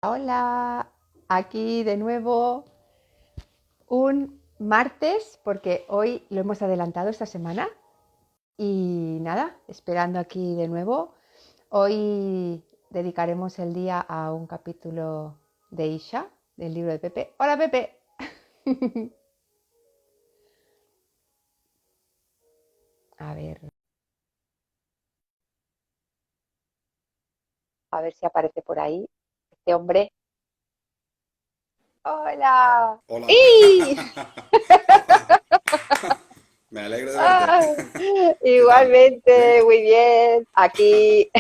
Hola, aquí de nuevo un martes porque hoy lo hemos adelantado esta semana y nada, esperando aquí de nuevo. Hoy dedicaremos el día a un capítulo de Isha, del libro de Pepe. Hola Pepe. A ver si aparece por ahí este hombre. Hola. Hola. ¡Y! Me alegro de verte. Ah, ¿Qué tal? ¿Bien? igualmente, muy bien. Aquí,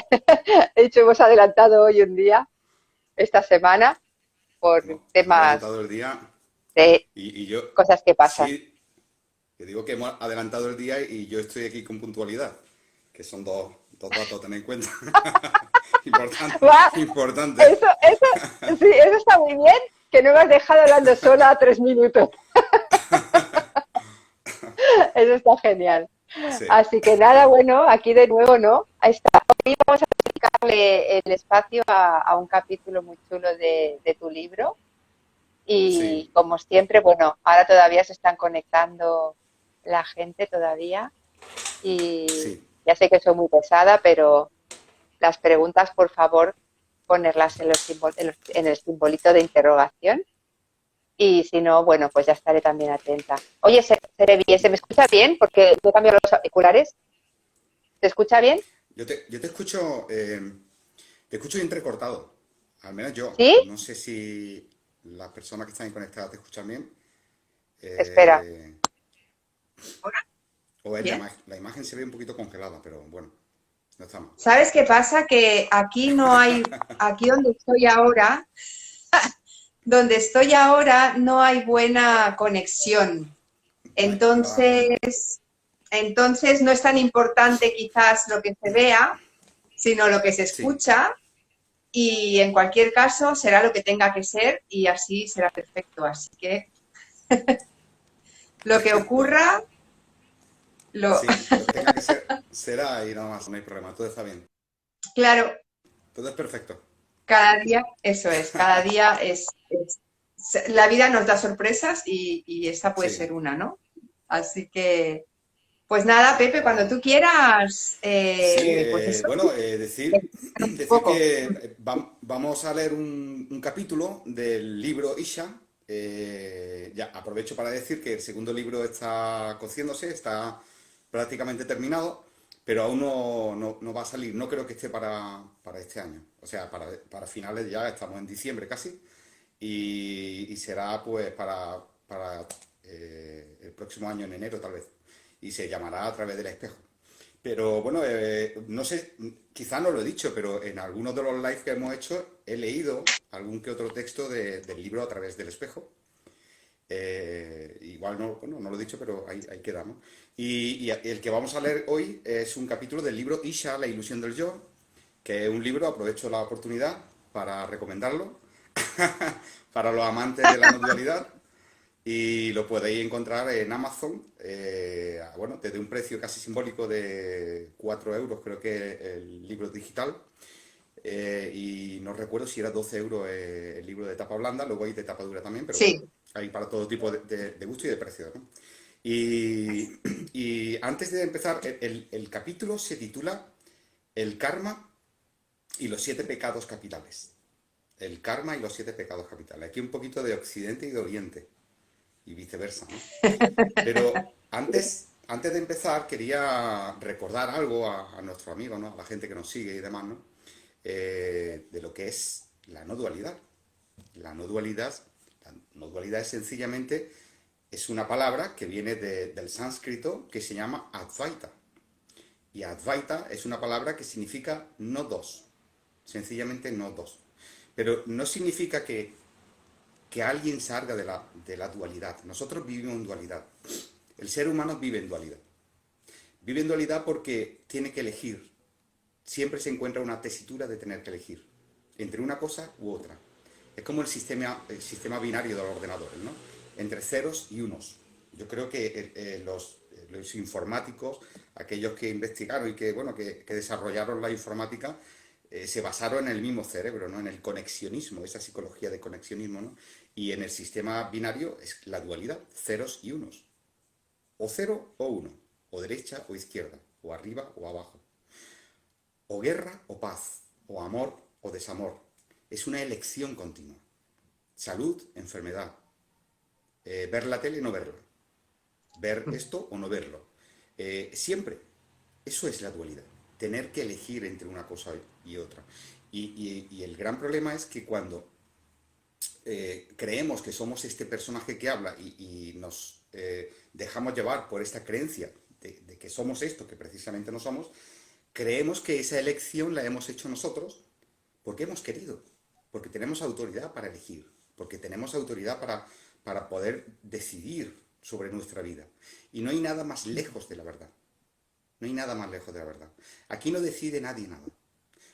de hecho, hemos adelantado hoy un día, esta semana, por Hemos temas adelantado el día de y yo, cosas que pasan. sí, que digo que hemos adelantado el día y yo estoy aquí con puntualidad, que son dos datos a tener en cuenta. Importante, Va, importante. eso está muy bien, que no me has dejado hablando sola 3 minutos. Eso está genial. Sí, Así que nada, bueno, aquí de nuevo, ¿no? Ahí está. Hoy vamos a dedicarle el espacio a un capítulo muy chulo de tu libro. Y sí, como siempre, bueno, ahora todavía se están conectando la gente todavía y sí. ya sé que soy muy pesada, pero las preguntas, por favor, ponerlas en el simbolito de interrogación y si no, bueno, pues ya estaré también atenta. Oye, seré bien, ¿se me escucha bien? Porque yo cambio los auriculares. ¿Se escucha bien? Yo te escucho entrecortado, al menos yo. ¿Sí? No sé si las personas que están ahí conectadas te escuchan bien. Espera. Eh, ¿Ahora? o es ¿Bien? la imagen se ve un poquito congelada, pero bueno, no está mal. ¿Sabes qué pasa? Que aquí no hay, aquí donde estoy ahora no hay buena conexión. Va genial. Entonces no es tan importante quizás lo que se vea, sino lo que se Sí, escucha y en cualquier caso será lo que tenga que ser y así será perfecto. Así que lo que bueno, ocurra, lo sí, lo que tenga que ser, será y nada más, no hay problema, todo está bien. claro, Todo es perfecto. cada día, eso es, cada día la vida nos da sorpresas y esta puede Sí, ser una, ¿no? Así que, pues nada, Pepe, pues cuando tú quieras, sí, pues eso, bueno, un decir poco. que vamos a leer un capítulo del libro Isha. Ya aprovecho para decir que el segundo libro está cociéndose, está prácticamente terminado, pero aún no va a salir. No creo que esté para este año. O sea, para finales ya, estamos en diciembre casi, y será pues para el próximo año, en enero tal vez. Y se llamará A través del espejo. Pero bueno, no sé, quizá no lo he dicho, pero en algunos de los lives que hemos hecho he leído algún que otro texto del libro A través del espejo. Igual no, bueno, no lo he dicho, pero ahí queda, ¿no? Y el que vamos a leer hoy es un capítulo del libro Isha, la ilusión del yo, que es un libro, aprovecho la oportunidad para recomendarlo, para los amantes de la no dualidad, y lo podéis encontrar en Amazon, bueno, desde un precio casi simbólico de 4 euros, creo que el libro digital, y no recuerdo si era 12 euros el libro de tapa blanda, luego hay de tapa dura también, pero bueno, Sí, hay para todo tipo de gusto y de precio, ¿no? Y, y antes de empezar, el capítulo se titula El karma y los 7 pecados capitales. El karma y los 7 pecados capitales. Aquí un poquito de Occidente y de Oriente, y viceversa, ¿no? Pero antes de empezar, quería recordar algo a nuestro amigo, ¿no? A la gente que nos sigue y demás, ¿no? De lo que es la no dualidad. La no dualidad, la no dualidad es sencillamente, es una palabra que viene del sánscrito que se llama Advaita. Y Advaita es una palabra que significa no dos, sencillamente no dos. Pero no significa que alguien salga de la dualidad. Nosotros vivimos en dualidad. El ser humano vive en dualidad. Vive en dualidad porque tiene que elegir. Siempre se encuentra una tesitura de tener que elegir entre una cosa u otra. Es como el sistema binario de los ordenadores, ¿no? Entre ceros y unos. Yo creo que los informáticos, aquellos que investigaron y que, bueno, que desarrollaron la informática, se basaron en el mismo cerebro, ¿no? En el conexionismo, esa psicología de conexionismo, ¿no? Y en el sistema binario es la dualidad, ceros y unos. O cero o uno, o derecha o izquierda, o arriba o abajo. O guerra o paz, o amor o desamor. Es una elección continua. Salud, enfermedad. Ver la tele, no verla. Ver esto o no verlo. Siempre. Eso es la dualidad. Tener que elegir entre una cosa y otra. Y el gran problema es que cuando creemos que somos este personaje que habla y nos dejamos llevar por esta creencia de que somos esto, que precisamente no somos, creemos que esa elección la hemos hecho nosotros porque hemos querido, porque tenemos autoridad para elegir, porque tenemos autoridad para poder decidir sobre nuestra vida. Y no hay nada más lejos de la verdad. No hay nada más lejos de la verdad. Aquí no decide nadie nada.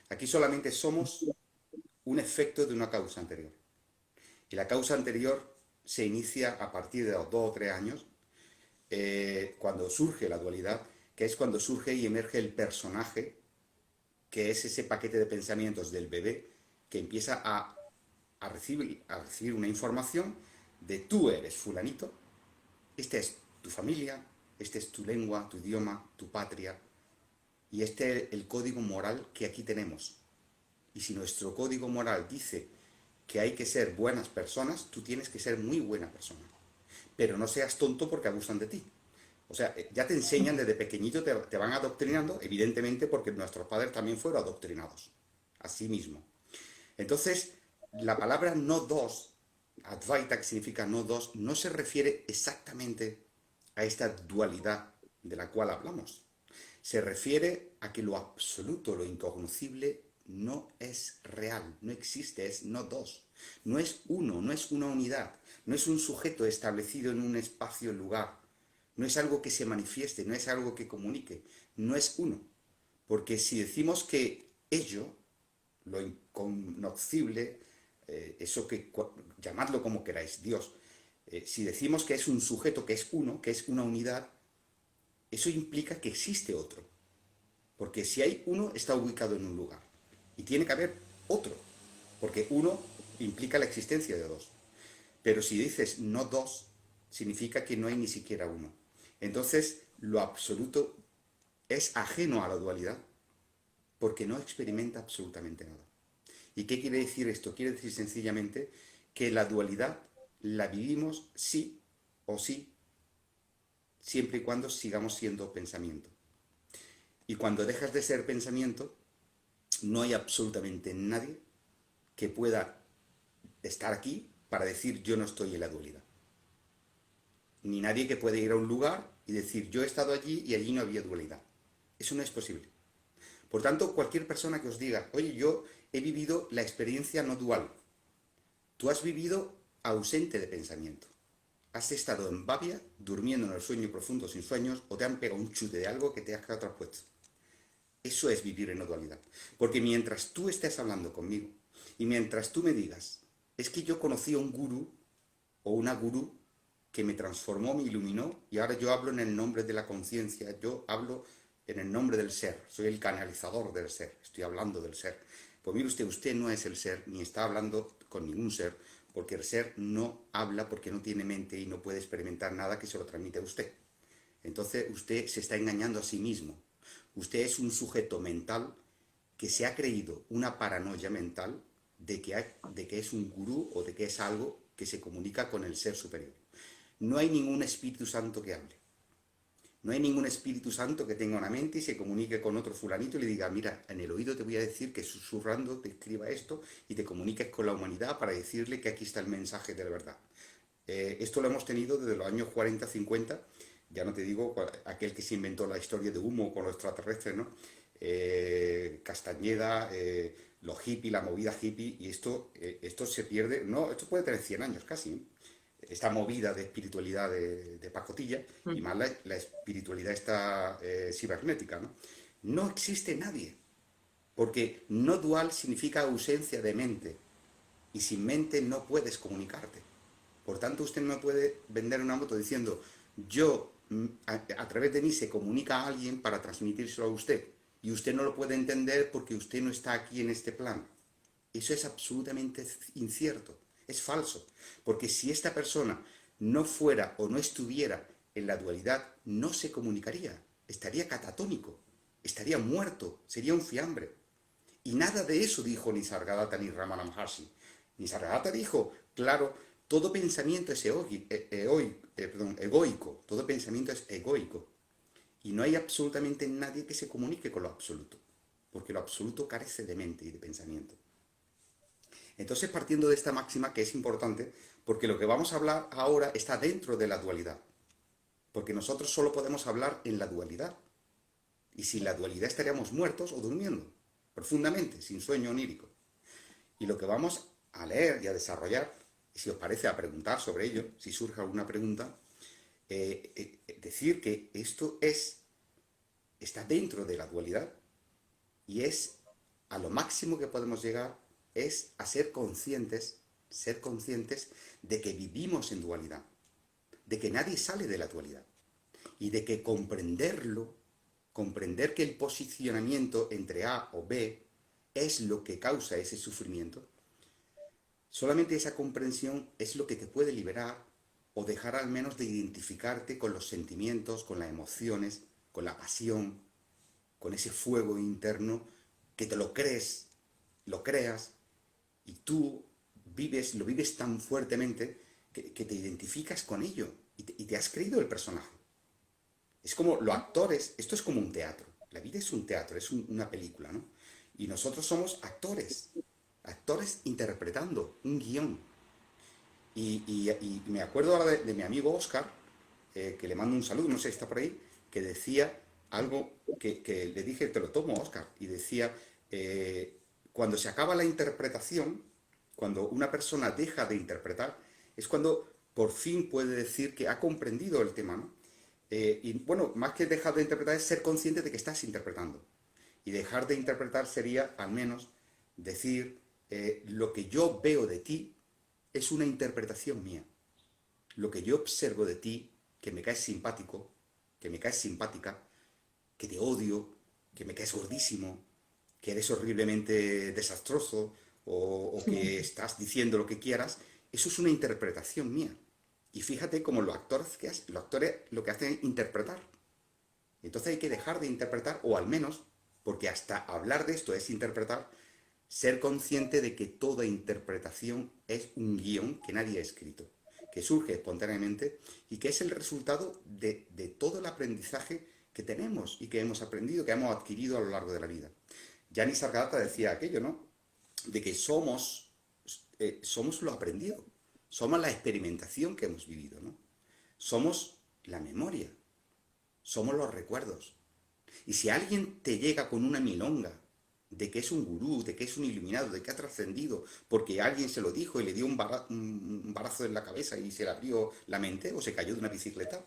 Aquí solamente somos un efecto de una causa anterior. Y la causa anterior se inicia a partir de los 2 o 3 años, cuando surge la dualidad, que es cuando surge y emerge el personaje, que es ese paquete de pensamientos del bebé que empieza a recibir una información de tú eres fulanito, esta es tu familia, esta es tu lengua, tu idioma, tu patria, y este es el código moral que aquí tenemos. Y si nuestro código moral dice que hay que ser buenas personas, tú tienes que ser muy buena persona. Pero no seas tonto porque abusan de ti. O sea, ya te enseñan desde pequeñito, te van adoctrinando, evidentemente porque nuestros padres también fueron adoctrinados. Así mismo. Entonces, la palabra no dos, Advaita, que significa no dos, no se refiere exactamente a esta dualidad de la cual hablamos. Se refiere a que lo absoluto, lo incognoscible, no es real, no existe, es no dos. No es uno, no es una unidad, no es un sujeto establecido en un espacio-lugar, no es algo que se manifieste, no es algo que comunique, no es uno. Porque si decimos que ello, lo incognoscible, eso que llamadlo como queráis, Dios, si decimos que es un sujeto, que es uno, que es una unidad, eso implica que existe otro. Porque si hay uno, está ubicado en un lugar. Y tiene que haber otro. Porque uno implica la existencia de dos. Pero si dices no dos, significa que no hay ni siquiera uno. Entonces, lo absoluto es ajeno a la dualidad porque no experimenta absolutamente nada. ¿Y qué quiere decir esto? Quiere decir sencillamente que la dualidad la vivimos sí o sí, siempre y cuando sigamos siendo pensamiento. Y cuando dejas de ser pensamiento, no hay absolutamente nadie que pueda estar aquí para decir yo no estoy en la dualidad. Ni nadie que pueda ir a un lugar y decir yo he estado allí y allí no había dualidad. Eso no es posible. Por tanto, cualquier persona que os diga, oye, yo he vivido la experiencia no dual, tú has vivido ausente de pensamiento. Has estado en babia, durmiendo en el sueño profundo sin sueños, o te han pegado un chute de algo que te has quedado traspuesto. Eso es vivir en no dualidad. Porque mientras tú estés hablando conmigo y mientras tú me digas, es que yo conocí a un gurú o una gurú que me transformó, me iluminó y ahora yo hablo en el nombre de la conciencia, yo hablo en el nombre del ser, soy el canalizador del ser, estoy hablando del ser. Pues mire usted, usted no es el ser, ni está hablando con ningún ser, porque el ser no habla porque no tiene mente y no puede experimentar nada que se lo transmite a usted. Entonces usted se está engañando a sí mismo. Usted es un sujeto mental que se ha creído una paranoia mental de que es un gurú o de que es algo que se comunica con el ser superior. No hay ningún Espíritu Santo que hable. No hay ningún Espíritu Santo que tenga una mente y se comunique con otro fulanito y le diga, mira, en el oído te voy a decir que susurrando te escriba esto y te comuniques con la humanidad para decirle que aquí está el mensaje de la verdad. Esto lo hemos tenido desde los años 40, 50, ya no te digo aquel que se inventó la historia de humo con los extraterrestres, ¿no? Castañeda, los hippies, la movida hippie, y esto se pierde, no, esto puede tener 100 años casi, ¿eh? Esta movida de espiritualidad de pacotilla y más la espiritualidad esta cibernética, ¿no? No existe nadie, porque no dual significa ausencia de mente, y sin mente no puedes comunicarte. Por tanto, usted no puede vender una moto diciendo, yo, a través de mí se comunica a alguien para transmitírselo a usted. y usted no lo puede entender porque usted no está aquí en este plano. Eso es absolutamente incierto, es falso, porque si esta persona no fuera o no estuviera en la dualidad, no se comunicaría, estaría catatónico, estaría muerto, sería un fiambre. Y nada de eso dijo Nisargadatta ni Ramana Maharshi. Nisargadatta dijo, claro, todo pensamiento es egoico, todo pensamiento es egoico. Y no hay absolutamente nadie que se comunique con lo absoluto, porque lo absoluto carece de mente y de pensamiento. Entonces, partiendo de esta máxima, que es importante, porque lo que vamos a hablar ahora está dentro de la dualidad, porque nosotros solo podemos hablar en la dualidad, y sin la dualidad estaríamos muertos o durmiendo, profundamente, sin sueño onírico. Y lo que vamos a leer y a desarrollar, y si os parece a preguntar sobre ello, si surge alguna pregunta, decir que esto está dentro de la dualidad y es a lo máximo que podemos llegar es a ser conscientes de que vivimos en dualidad, de que nadie sale de la dualidad y de que comprender que el posicionamiento entre A o B es lo que causa ese sufrimiento, solamente esa comprensión es lo que te puede liberar o dejar al menos de identificarte con los sentimientos, con las emociones, con la pasión, con ese fuego interno que te lo crees, lo creas y tú lo vives tan fuertemente que te identificas con ello y te has creído el personaje. Es como los actores, esto es como un teatro, la vida es un teatro, es una película, ¿no? Y nosotros somos actores interpretando un guión. Y me acuerdo ahora de mi amigo Oscar, que le mando un saludo, no sé si está por ahí, que decía algo que le dije, te lo tomo, Oscar, y decía, cuando se acaba la interpretación, cuando una persona deja de interpretar, es cuando por fin puede decir que ha comprendido el tema, ¿no? Y bueno, más que dejar de interpretar es ser consciente de que estás interpretando. Y dejar de interpretar sería, al menos, decir, lo que yo veo de ti es una interpretación mía. Lo que yo observo de ti, que me caes simpático, que me caes simpática, que te odio, que me caes gordísimo, que eres horriblemente desastroso o que estás diciendo lo que quieras, eso es una interpretación mía. Y fíjate cómo los actores lo que hacen es interpretar. Entonces hay que dejar de interpretar, o al menos, porque hasta hablar de esto es interpretar, ser consciente de que toda interpretación es un guión que nadie ha escrito, que surge espontáneamente y que es el resultado de todo el aprendizaje que tenemos y que hemos aprendido, que hemos adquirido a lo largo de la vida. Gianni Sargadatta decía aquello, ¿no? De que somos lo aprendido, somos la experimentación que hemos vivido, ¿no? Somos la memoria, somos los recuerdos. Y si alguien te llega con una milonga de que es un gurú, de que es un iluminado, de que ha trascendido, porque alguien se lo dijo y le dio un barazo en la cabeza y se le abrió la mente o se cayó de una bicicleta,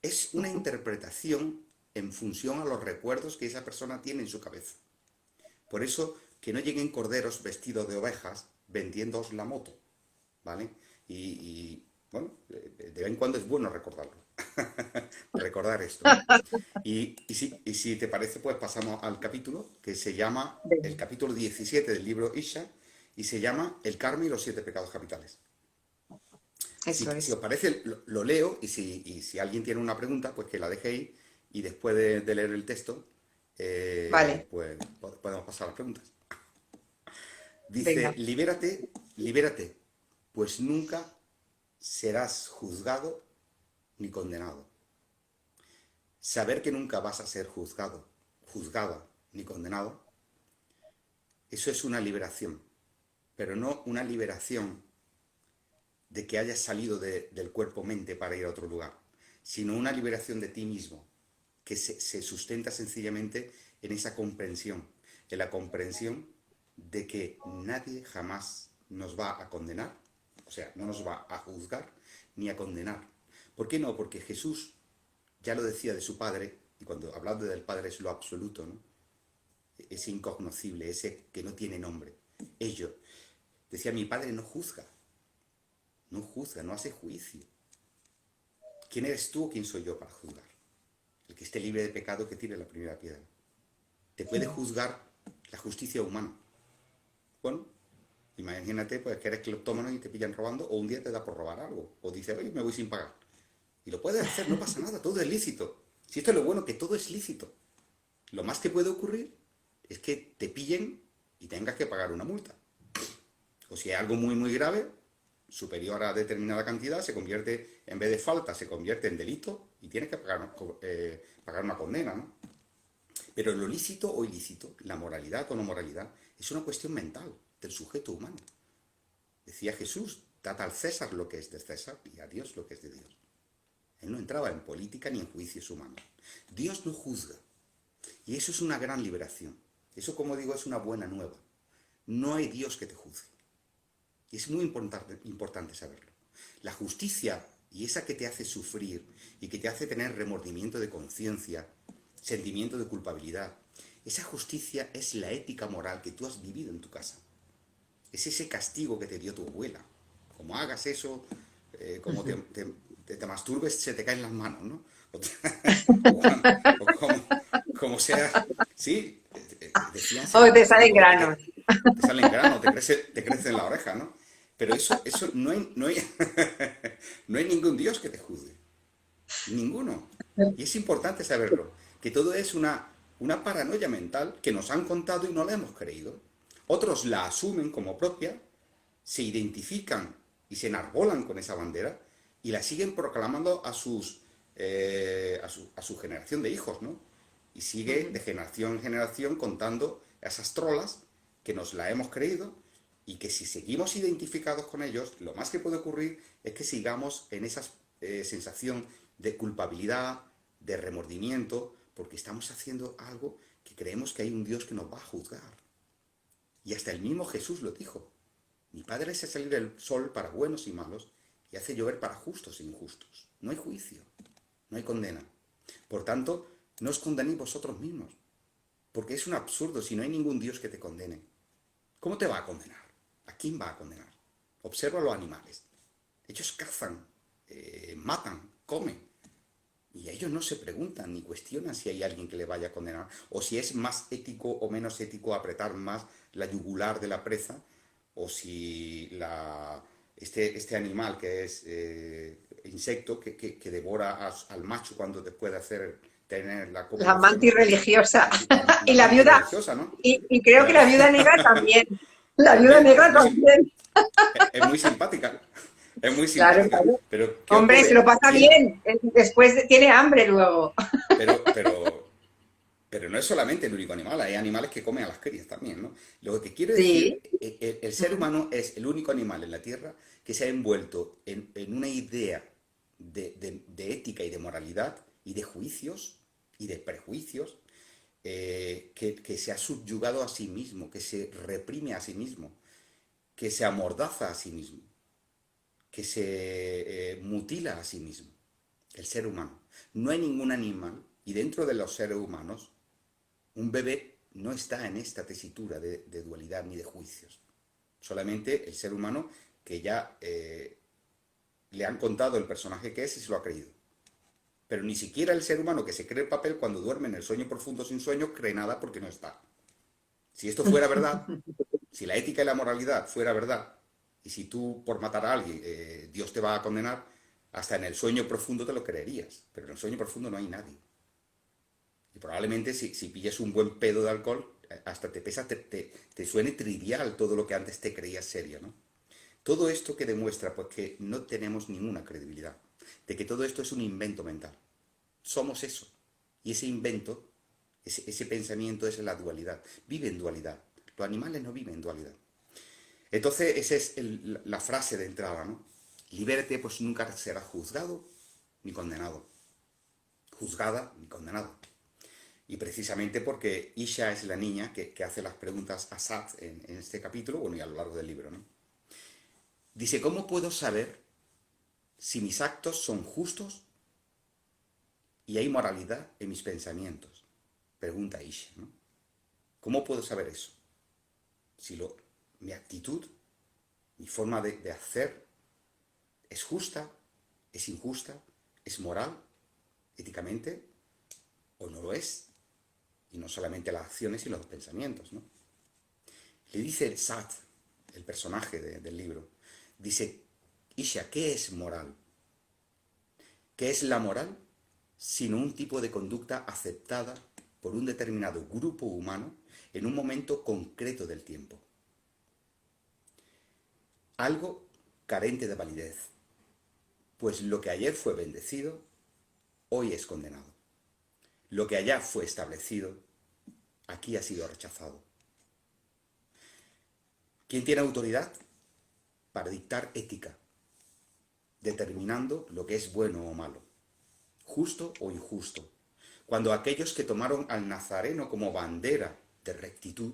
es una interpretación en función a los recuerdos que esa persona tiene en su cabeza. Por eso, que no lleguen corderos vestidos de ovejas vendiéndoos la moto, ¿vale? Bueno, de vez en cuando es bueno recordarlo, recordar esto, ¿no? Y si te parece, pues pasamos al capítulo que se llama, el Venga, capítulo 17 del libro Isha, y se llama El karma y los 7 pecados capitales. eso Si os es. parece, lo leo y si alguien tiene una pregunta, pues que la dejéis y después de leer el texto, Vale, pues podemos pasar a las preguntas. Dice, venga. libérate, libérate, pues nunca serás juzgado ni condenado. Saber que nunca vas a ser juzgado, juzgada ni condenado, eso es una liberación, pero no una liberación de que hayas salido del cuerpo-mente para ir a otro lugar, sino una liberación de ti mismo, que se sustenta sencillamente en esa comprensión, en la comprensión de que nadie jamás nos va a condenar, o sea, no nos va a juzgar ni a condenar. ¿Por qué no? Porque Jesús ya lo decía de su Padre, y cuando hablando del Padre es lo absoluto, ¿no? Ese incognoscible, ese que no tiene nombre. Ello. Decía, mi Padre no juzga, no hace juicio. ¿Quién eres tú o quién soy yo para juzgar? El que esté libre de pecado que tire la primera piedra. te puede juzgar la justicia humana. Bueno, imagínate pues, que eres cleptómano y te pillan robando, o un día te da por robar algo, o dices, oye, me voy sin pagar. Y lo puedes hacer, no pasa nada, todo es lícito. Si esto es lo bueno, que todo es lícito. Lo más que puede ocurrir es que te pillen y tengas que pagar una multa. O si es algo muy, muy grave, superior a determinada cantidad, se convierte, en vez de falta, se convierte en delito y tienes que pagar una condena, ¿no? Pero lo lícito o ilícito, la moralidad o no moralidad, es una cuestión mental del sujeto humano. Decía Jesús, dad al César lo que es de César y a Dios lo que es de Dios. Él no entraba en política ni en juicios humanos. Dios no juzga. Y eso es una gran liberación. Eso, como digo, es una buena nueva. No hay Dios que te juzgue. Y es muy importante saberlo. La justicia, y esa que te hace sufrir y que te hace tener remordimiento de conciencia, sentimiento de culpabilidad, esa justicia es la ética moral que tú has vivido en tu casa. Es ese castigo que te dio tu abuela. Como hagas eso, como te masturbes, se te caen las manos, ¿no? Como sea, sí, decían, se O me te cae, salen porque granos. te salen granos, te crece en la oreja, ¿no? Pero eso no hay, no hay ningún Dios que te juzgue. Ninguno. Y es importante saberlo, que todo es una paranoia mental que nos han contado y no la hemos creído. Otros la asumen como propia, se identifican y se enarbolan con esa bandera y la siguen proclamando a su generación de hijos, ¿no? Y sigue de generación en generación contando esas trolas que nos la hemos creído y que si seguimos identificados con ellos, lo más que puede ocurrir es que sigamos en esa sensación de culpabilidad, de remordimiento, porque estamos haciendo algo que creemos que hay un Dios que nos va a juzgar. Y hasta el mismo Jesús lo dijo. Mi Padre hace salir el sol para buenos y malos y hace llover para justos e injustos. No hay juicio, no hay condena. Por tanto, no os condenéis vosotros mismos, porque es un absurdo si no hay ningún Dios que te condene. ¿Cómo te va a condenar? ¿A quién va a condenar? Observa a los animales. Ellos cazan, matan, comen. Y ellos no se preguntan ni cuestionan si hay alguien que le vaya a condenar o si es más ético o menos ético apretar más la yugular de la presa o si este animal que es insecto que devora al macho cuando después de tener la La copulación, mantis ¿no? religiosa. La Y la mantis viuda, religiosa, ¿no? y creo que Pero la viuda negra también. La viuda también negra también. es muy simpática, es muy Claro, simpática. claro. Pero ¿qué Hombre, se lo ocurre? pasa bien. Después tiene hambre luego. Pero, pero, Pero no es solamente el único animal, hay animales que comen a las crías también, ¿no? Lo que quiero Sí. decir, el ser humano es el único animal en la Tierra que se ha envuelto en una idea de ética y de moralidad y de juicios y de prejuicios que se ha subyugado a sí mismo, que se reprime a sí mismo, que se amordaza a sí mismo, que se mutila a sí mismo. El ser humano. No hay ningún animal, y dentro de los seres humanos, un bebé no está en esta tesitura de dualidad ni de juicios. Solamente el ser humano que ya le han contado el personaje que es y se lo ha creído. Pero ni siquiera el ser humano que se cree el papel cuando duerme en el sueño profundo sin sueño cree nada porque no está. Si esto fuera verdad, si la ética y la moralidad fuera verdad, y si tú por matar a alguien Dios te va a condenar, hasta en el sueño profundo te lo creerías. Pero en el sueño profundo no hay nadie. Y probablemente si pillas un buen pedo de alcohol, hasta te suene trivial todo lo que antes te creías serio, ¿no? Todo esto que demuestra pues que no tenemos ninguna credibilidad, de que todo esto es un invento mental. Somos eso. Y ese invento, ese pensamiento es la dualidad. Vive en dualidad. Los animales no viven en dualidad. Entonces, esa es la frase de entrada, ¿no? Libérate, pues nunca serás juzgado ni condenado. Juzgada ni condenado. Y precisamente porque Isha es la niña que hace las preguntas a Sat en este capítulo, bueno, y a lo largo del libro, ¿no? Dice, ¿cómo puedo saber si mis actos son justos y hay moralidad en mis pensamientos? Pregunta Isha, ¿no? ¿Cómo puedo saber eso? Si mi actitud, mi forma de hacer es justa, es injusta, es moral, éticamente, o no lo es. y no solamente las acciones y los pensamientos, ¿no? Le dice el Sat, el personaje del libro, dice, Isha, ¿qué es moral? ¿Qué es la moral? Sino un tipo de conducta aceptada por un determinado grupo humano en un momento concreto del tiempo. Algo carente de validez, pues lo que ayer fue bendecido, hoy es condenado. Lo que allá fue establecido, aquí ha sido rechazado. ¿Quién tiene autoridad para dictar ética, determinando lo que es bueno o malo, justo o injusto? Cuando aquellos que tomaron al Nazareno como bandera de rectitud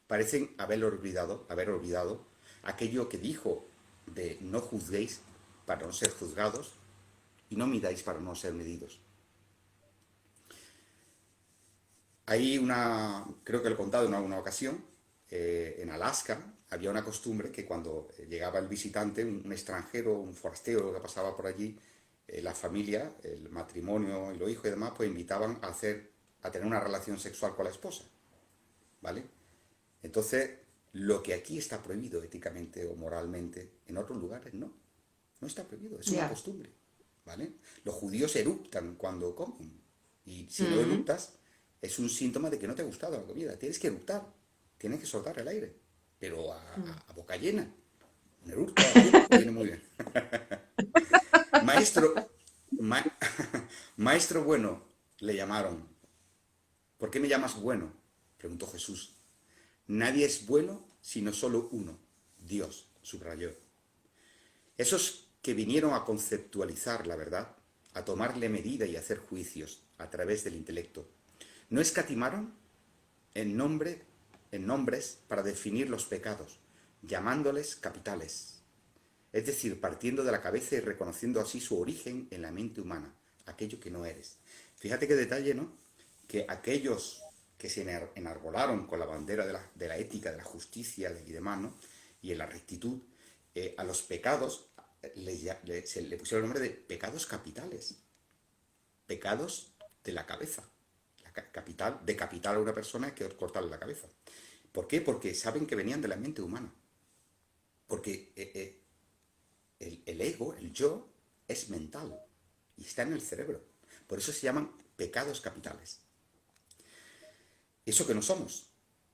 parecen haber olvidado aquello que dijo de no juzguéis para no ser juzgados y no midáis para no ser medidos. Hay creo que lo he contado en alguna ocasión, en Alaska había una costumbre que cuando llegaba el visitante, un extranjero, un forastero que pasaba por allí, la familia, el matrimonio y los hijos y demás, pues invitaban a tener una relación sexual con la esposa, ¿vale? Entonces, lo que aquí está prohibido éticamente o moralmente, en otros lugares no está prohibido, es una Ya. costumbre, ¿vale? Los judíos eruptan cuando comen, y si no Mm. eruptas, es un síntoma de que no te ha gustado la comida, tienes que eruptar, tienes que soltar el aire, pero a boca llena. Un eructo a tiempo viene muy bien. Maestro, ma- maestro bueno, le llamaron. ¿Por qué me llamas bueno? Preguntó Jesús. Nadie es bueno sino solo uno, Dios, subrayó. Esos que vinieron a conceptualizar la verdad, a tomarle medida y hacer juicios a través del intelecto, no escatimaron en nombres para definir los pecados, llamándoles capitales. Es decir, partiendo de la cabeza y reconociendo así su origen en la mente humana, aquello que no eres. Fíjate qué detalle, ¿no? Que aquellos que se enarbolaron con la bandera de la ética, de la justicia y demás, ¿no? Y en la rectitud, a los pecados se le pusieron el nombre de pecados capitales, pecados de la cabeza. Capital, decapitar a una persona es que cortarle la cabeza. ¿Por qué? Porque saben que venían de la mente humana. Porque el ego, el yo, es mental y está en el cerebro. Por eso se llaman pecados capitales. Eso que no somos.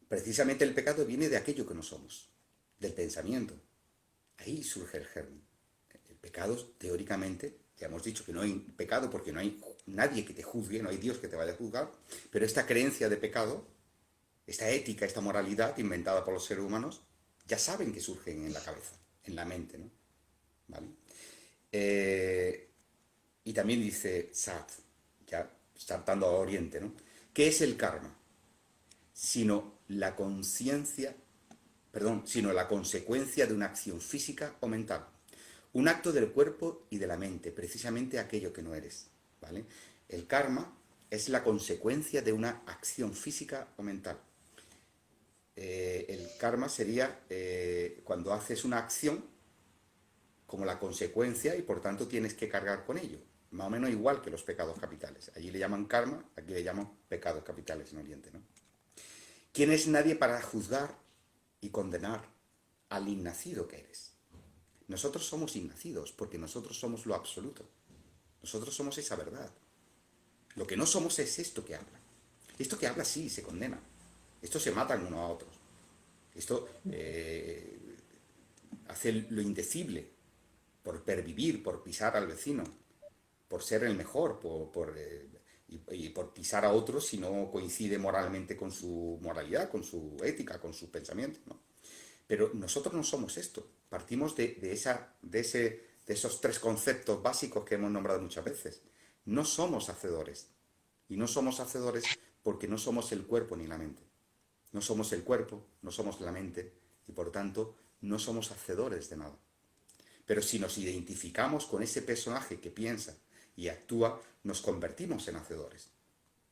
Precisamente el pecado viene de aquello que no somos, del pensamiento. Ahí surge el germen. El pecado, teóricamente, ya hemos dicho que no hay pecado porque no hay nadie que te juzgue, no hay Dios que te vaya a juzgar, pero esta creencia de pecado, esta ética, esta moralidad inventada por los seres humanos, ya saben que surgen en la cabeza, en la mente, ¿no? ¿Vale? Y también dice Sat, ya saltando a Oriente, ¿no? ¿Qué es el karma? Sino la conciencia, sino la consecuencia de una acción física o mental. Un acto del cuerpo y de la mente, precisamente aquello que no eres, ¿vale? El karma es la consecuencia de una acción física o mental. El karma sería cuando haces una acción como la consecuencia y por tanto tienes que cargar con ello. Más o menos igual que los pecados capitales. Allí le llaman karma, aquí le llaman pecados capitales en Oriente, ¿no? ¿Quién es nadie para juzgar y condenar al innacido que eres? Nosotros somos innacidos porque nosotros somos lo absoluto. Nosotros somos esa verdad. Lo que no somos es esto que habla. Esto que habla sí se condena. Esto se matan unos a otros. Esto hace lo indecible por pervivir, por pisar al vecino, por ser el mejor, y por pisar a otros si no coincide moralmente con su moralidad, con su ética, con sus pensamientos, ¿no? Pero nosotros no somos esto. Partimos de esos tres conceptos básicos que hemos nombrado muchas veces. No somos hacedores. Y no somos hacedores porque no somos el cuerpo ni la mente. No somos el cuerpo, no somos la mente y por tanto no somos hacedores de nada. Pero si nos identificamos con ese personaje que piensa y actúa, nos convertimos en hacedores.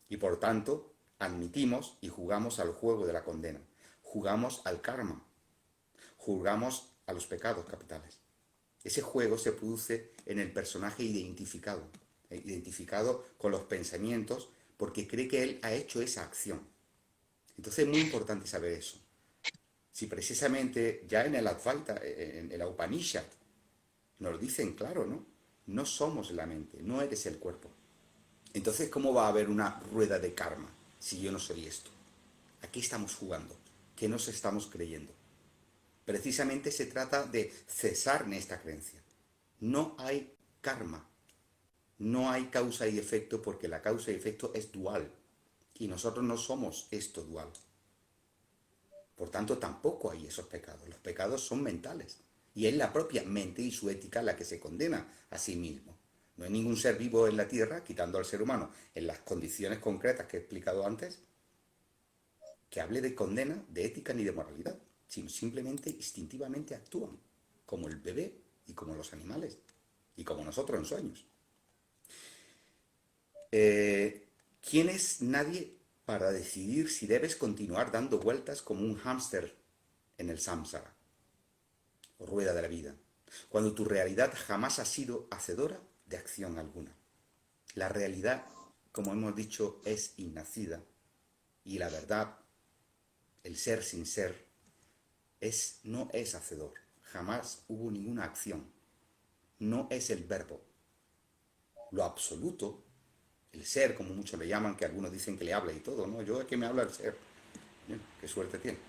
Y por tanto, admitimos y jugamos al juego de la condena. Jugamos al karma. Jugamos a los pecados capitales. Ese juego se produce en el personaje identificado con los pensamientos porque cree que él ha hecho esa acción. Entonces es muy importante saber eso. Si precisamente ya en el Advaita, en la Upanishad, nos lo dicen claro, ¿no? No somos la mente, no eres el cuerpo. Entonces, ¿cómo va a haber una rueda de karma si yo no soy esto? ¿A qué estamos jugando? ¿Qué nos estamos creyendo? Precisamente se trata de cesar en esta creencia. No hay karma, no hay causa y efecto porque la causa y efecto es dual y nosotros no somos esto dual. Por tanto, tampoco hay esos pecados. Los pecados son mentales y es la propia mente y su ética la que se condena a sí mismo. No hay ningún ser vivo en la Tierra, quitando al ser humano en las condiciones concretas que he explicado antes, que hable de condena, de ética ni de moralidad, sino simplemente instintivamente actúan, como el bebé y como los animales, y como nosotros en sueños. ¿Quién es nadie para decidir si debes continuar dando vueltas como un hámster en el samsara, o rueda de la vida, cuando tu realidad jamás ha sido hacedora de acción alguna? La realidad, como hemos dicho, es innacida, y la verdad, el ser sin ser, no es hacedor. Jamás hubo ninguna acción. No es el verbo. Lo absoluto, el ser, como muchos le llaman, que algunos dicen que le habla y todo, ¿no? Yo es que me habla el ser. Qué suerte tiene.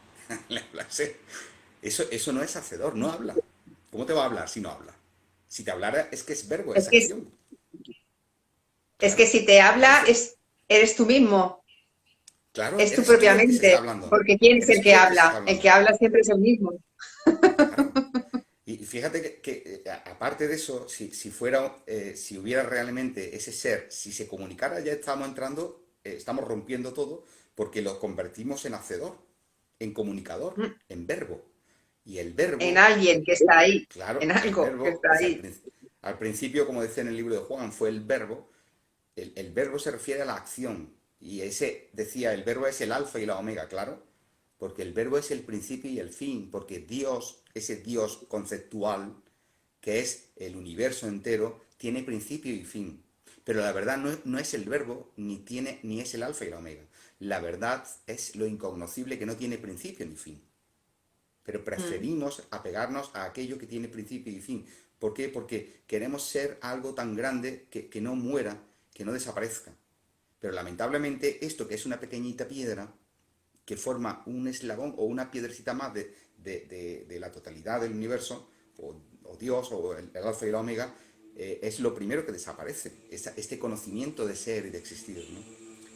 Le habla el ser. Eso no es hacedor, no habla. ¿Cómo te va a hablar si no habla? Si te hablara es que es verbo, Es es que, acción. es que Claro. si te Por habla, eso, eres tú mismo, claro, es tu eres tú propia el que se está mente, hablando. porque ¿quién es Eres el tú que el que se está habla? El que hablando. habla siempre es el mismo. Claro. Y fíjate que, aparte de eso, si hubiera realmente ese ser, si se comunicara, ya estamos entrando, estamos rompiendo todo, porque lo convertimos en hacedor, en comunicador, en verbo. Y el En verbo, alguien que está ahí, claro, en el algo que verbo, está dice ahí. al principio, como decía en el libro de Juan, fue el verbo. El verbo se refiere a la acción. Y ese, decía, el verbo es el alfa y la omega, claro, porque el verbo es el principio y el fin, porque Dios, ese Dios conceptual, que es el universo entero, tiene principio y fin. Pero la verdad no es el verbo, ni es el alfa y la omega. La verdad es lo incognoscible que no tiene principio ni fin. Pero Mm, preferimos apegarnos a aquello que tiene principio y fin. ¿Por qué? Porque queremos ser algo tan grande que no muera, que no desaparezca. Pero lamentablemente esto, que es una pequeñita piedra, que forma un eslabón o una piedrecita más de la totalidad del universo, o Dios, o el alfa y la omega, es lo primero que desaparece, este conocimiento de ser y de existir, ¿no?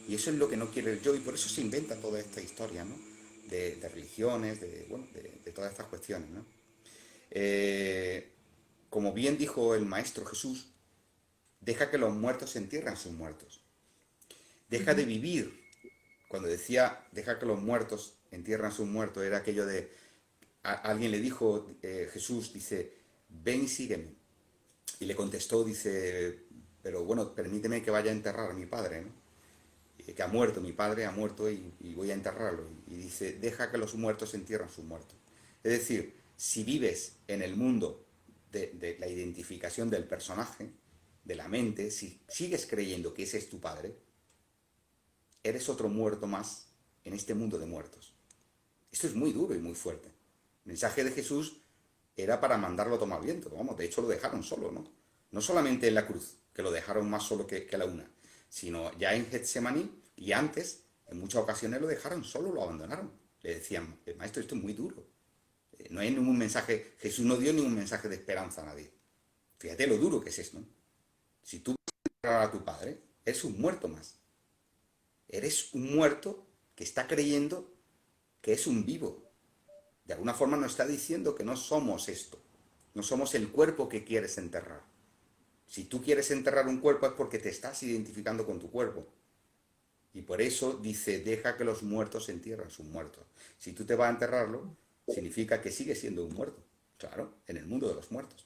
Y eso es lo que no quiere el yo, y por eso se inventa toda esta historia, ¿no? De religiones, bueno, de todas estas cuestiones, ¿no? Eh, como bien dijo el Maestro Jesús, deja que los muertos entierren sus muertos. Deja de ujú. vivir. Cuando decía, deja que los muertos entierran sus muertos, era aquello de, alguien le dijo, Jesús, dice, ven y sígueme. Y le contestó, dice, pero bueno, permíteme que vaya a enterrar a mi padre, ¿no? Que ha muerto, mi padre ha muerto y voy a enterrarlo. Y dice, deja que los muertos entierran sus muertos. Es decir, si vives en el mundo de la identificación del personaje, de la mente, si sigues creyendo que ese es tu padre, eres otro muerto más en este mundo de muertos. Esto es muy duro y muy fuerte. El mensaje de Jesús era para mandarlo a tomar viento. Vamos, de hecho lo dejaron solo, ¿no? No solamente en la cruz, que lo dejaron más solo que la una, sino ya en Getsemaní y antes, en muchas ocasiones lo dejaron solo, lo abandonaron. Le decían, maestro, esto es muy duro. No hay ningún mensaje, Jesús no dio ningún mensaje de esperanza a nadie. Fíjate lo duro que es esto, ¿no? Si tú vas a tu padre, eres un muerto más. Eres un muerto que está creyendo que es un vivo. De alguna forma nos está diciendo que no somos esto. No somos el cuerpo que quieres enterrar. Si tú quieres enterrar un cuerpo es porque te estás identificando con tu cuerpo. Y por eso dice, deja que los muertos entierren sus muertos. Si tú te vas a enterrarlo, significa que sigue siendo un muerto. Claro, en el mundo de los muertos.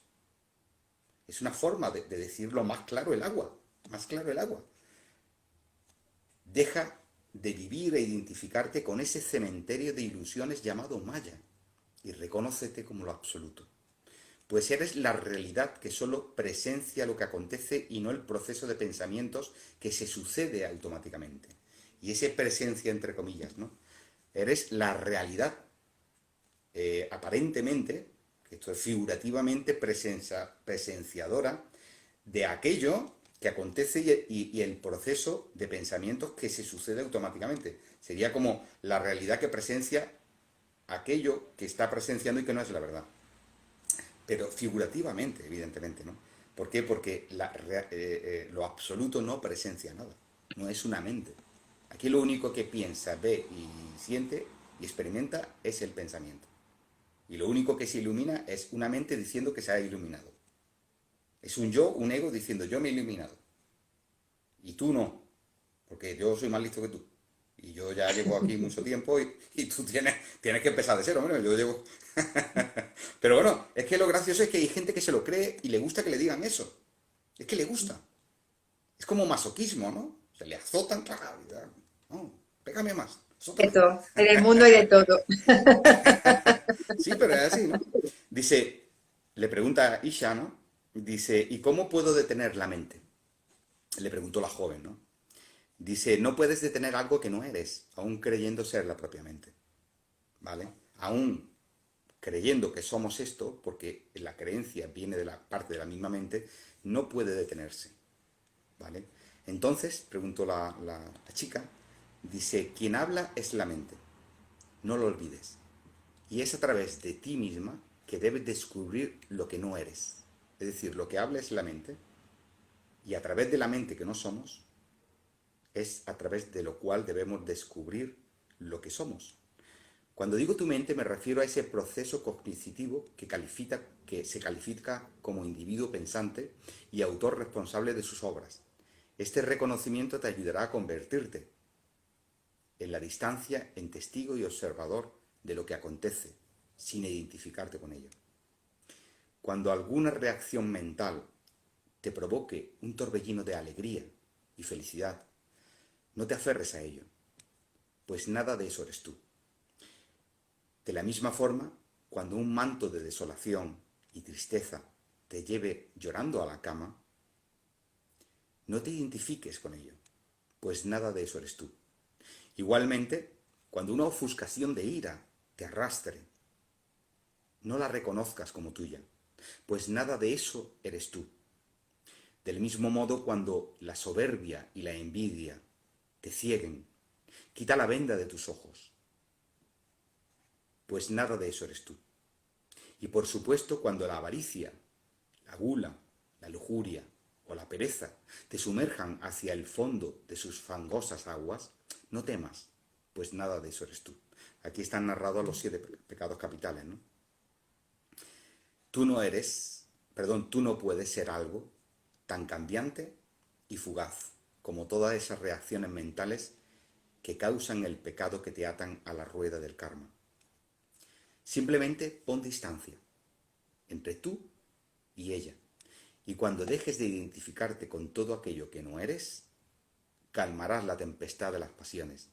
Es una forma de decirlo más claro el agua. Más claro el agua. Deja de vivir e identificarte con ese cementerio de ilusiones llamado Maya y reconócete como lo absoluto. pues eres la realidad que solo presencia lo que acontece y no el proceso de pensamientos que se sucede automáticamente. Y ese presencia entre comillas, ¿no? Eres la realidad, aparentemente, que esto es figurativamente presenciadora de aquello que acontece y el proceso de pensamientos que se sucede automáticamente. Sería como la realidad que presencia aquello que está presenciando y que no es la verdad. Pero figurativamente, evidentemente, ¿no? ¿Por qué? Porque lo absoluto no presencia nada, no es una mente. Aquí lo único que piensa, ve y siente y experimenta es el pensamiento. Y lo único que se ilumina es una mente diciendo que se ha iluminado. Es un yo, un ego diciendo yo me he iluminado. Y tú no, porque yo soy más listo que tú. Y yo ya llevo aquí mucho tiempo y tú tienes que empezar de cero. Bueno, yo llevo... Pero bueno, es que lo gracioso es que hay gente que se lo cree y le gusta que le digan eso. Es que le gusta. Es como masoquismo, ¿no? Se le azotan, claro, no, pégame más, De azótame. todo. En el mundo hay de todo. Sí, pero es así, ¿no? Dice, le pregunta a Isha, ¿no? Dice, ¿y cómo puedo detener la mente? Le preguntó la joven, ¿no? Dice, no puedes detener algo que no eres, aún creyendo serla propiamente, ¿vale? Aún creyendo que somos esto, porque la creencia viene de la parte de la misma mente, no puede detenerse, ¿vale? Entonces, preguntó la chica, dice, quien habla es la mente, no lo olvides. Y es a través de ti misma que debes descubrir lo que no eres. Es decir, lo que habla es la mente, y a través de la mente que no somos, es a través de lo cual debemos descubrir lo que somos. Cuando digo tu mente me refiero a ese proceso cognitivo que se califica como individuo pensante y autor responsable de sus obras. Este reconocimiento te ayudará a convertirte en la distancia en testigo y observador de lo que acontece, sin identificarte con ello. Cuando alguna reacción mental te provoque un torbellino de alegría y felicidad, no te aferres a ello, pues nada de eso eres tú. De la misma forma, cuando un manto de desolación y tristeza te lleve llorando a la cama, no te identifiques con ello, pues nada de eso eres tú. Igualmente, cuando una ofuscación de ira te arrastre, no la reconozcas como tuya, pues nada de eso eres tú. Del mismo modo, cuando la soberbia y la envidia te cieguen, quita la venda de tus ojos, pues nada de eso eres tú. Y por supuesto, cuando la avaricia, la gula, la lujuria o la pereza te sumerjan hacia el fondo de sus fangosas aguas, no temas, pues nada de eso eres tú. Aquí están narrados los 7 pecados capitales, ¿no? Tú no puedes ser algo tan cambiante y fugaz como todas esas reacciones mentales que causan el pecado que te atan a la rueda del karma. Simplemente pon distancia entre tú y ella. Y cuando dejes de identificarte con todo aquello que no eres, calmarás la tempestad de las pasiones.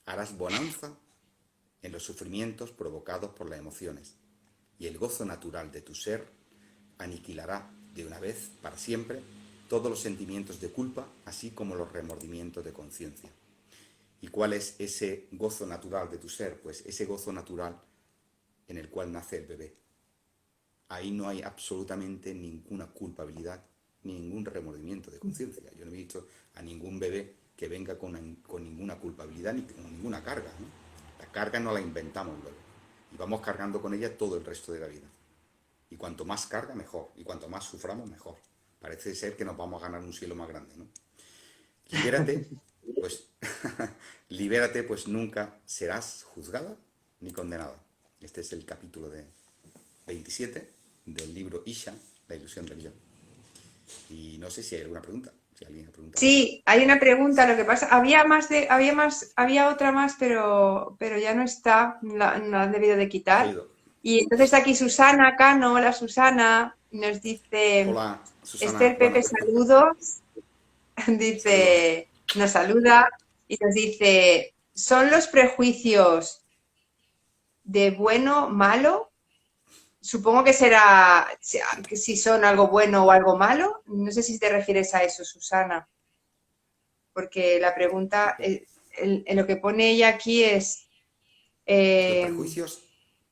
Harás bonanza en los sufrimientos provocados por las emociones. Y el gozo natural de tu ser aniquilará de una vez, para siempre, todos los sentimientos de culpa, así como los remordimientos de conciencia. ¿Y cuál es ese gozo natural de tu ser? Pues ese gozo natural en el cual nace el bebé. Ahí no hay absolutamente ninguna culpabilidad, ningún remordimiento de conciencia. Yo no he visto a ningún bebé que venga con ninguna culpabilidad ni con ninguna carga, ¿no? La carga no la inventamos luego. Y vamos cargando con ella todo el resto de la vida. Y cuanto más carga, mejor. Y cuanto más suframos, mejor. Parece ser que nos vamos a ganar un cielo más grande, ¿no? Libérate, pues, libérate, pues nunca serás juzgada ni condenada. Este es el capítulo 27 del libro Isha, la ilusión del yo. Y no sé si hay alguna pregunta. Si alguien ha preguntado. Sí, hay una pregunta, lo que pasa, había otra más, pero ya no está, la han debido de Se ha quitar. ido. Y entonces aquí Susana Cano, hola Susana, nos dice, Hola, Susana. Esther Bueno, Pepe, saludos, saludos. dice, nos saluda y nos dice, ¿son los prejuicios de bueno, malo? supongo que será que si son algo bueno o algo malo. No sé si te refieres a eso, Susana, porque la pregunta, en lo que pone ella aquí es Los eh, prejuicios,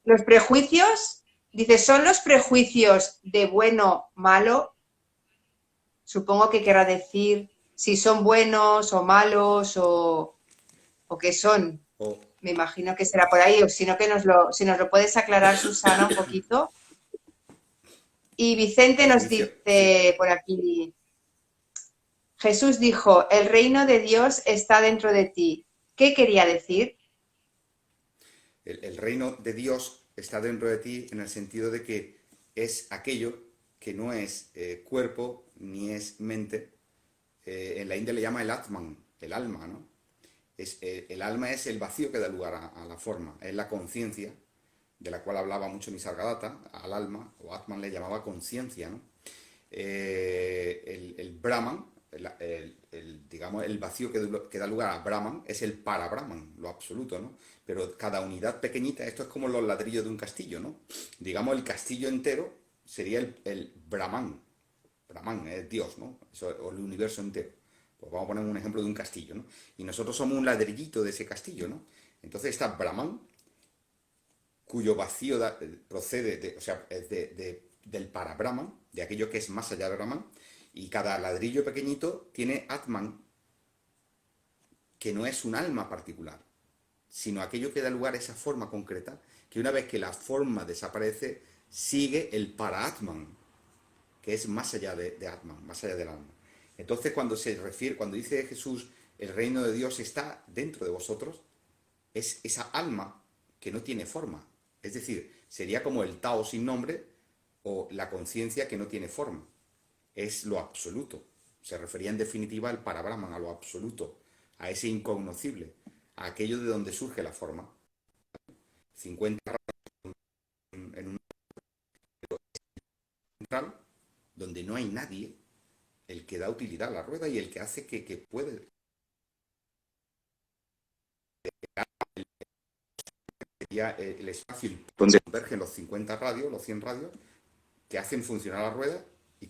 los prejuicios. Dice, ¿son los prejuicios de bueno, malo? Supongo que querrá decir si son buenos o malos o qué son. o Me imagino que será por ahí, o si no, que si nos lo puedes aclarar, Susana, un poquito. Y Vicente nos prejuicios, sí. dice por aquí, Jesús dijo, el reino de Dios está dentro de ti. ¿Qué quería decir? El reino de Dios está dentro de ti en el sentido de que es aquello que no es cuerpo ni es mente. En la India le llama el Atman, el alma, ¿no? El alma es el vacío que da lugar a la forma, es la conciencia, de la cual hablaba mucho Nisargadatta, al alma, o Atman le llamaba conciencia, ¿no? El Brahman, digamos, el vacío que da lugar a Brahman es el para-Brahman, lo absoluto, ¿no? Pero cada unidad pequeñita, esto es como los ladrillos de un castillo, ¿no? Digamos, el castillo entero sería el Brahman. Brahman es Dios, ¿no? Eso, o el universo entero. Pues vamos a poner un ejemplo de un castillo, ¿no? Y nosotros somos un ladrillito de ese castillo, ¿no? Entonces está Brahman, cuyo vacío procede o sea, es del para-Brahman, de aquello que es más allá de Brahman, y cada ladrillo pequeñito tiene Atman, que no es un alma particular, sino aquello que da lugar a esa forma concreta, que una vez que la forma desaparece, sigue el para-Atman, que es más allá de Atman, más allá del alma. Entonces, cuando dice Jesús, el reino de Dios está dentro de vosotros, es esa alma que no tiene forma. Es decir, sería como el Tao sin nombre o la conciencia que no tiene forma. Es lo absoluto. Se refería en definitiva al para-Brahman, a lo absoluto, a ese incognoscible, a aquello de donde surge la forma. 50 en un central donde no hay nadie, el que da utilidad a la rueda y el que hace que puede. Sería el espacio donde convergen los 50 radios, los 100 radios, que hacen funcionar la rueda y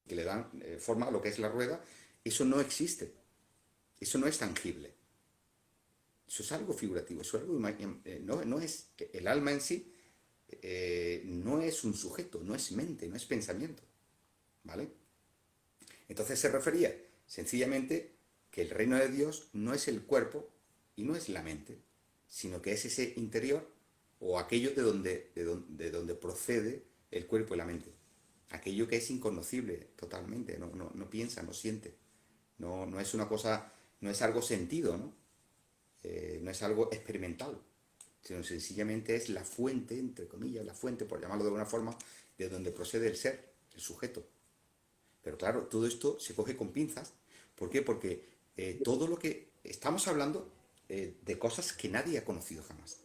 que le dan forma a lo que es la rueda. Eso no existe, eso no es tangible, eso es algo figurativo, eso es algo no es el alma en sí, no es un sujeto, no es mente, no es pensamiento, ¿vale? Entonces se refería sencillamente que el reino de Dios no es el cuerpo y no es la mente, sino que es ese interior o aquello de donde procede el cuerpo y la mente. Aquello que es inconocible totalmente, no piensa, no siente, no es una cosa, no es algo sentido, ¿no? No es algo experimental, sino sencillamente es la fuente, entre comillas, la fuente, por llamarlo de alguna forma, de donde procede el ser, el sujeto. Pero claro, todo esto se coge con pinzas. ¿Por qué? Porque todo lo que estamos hablando de cosas que nadie ha conocido jamás.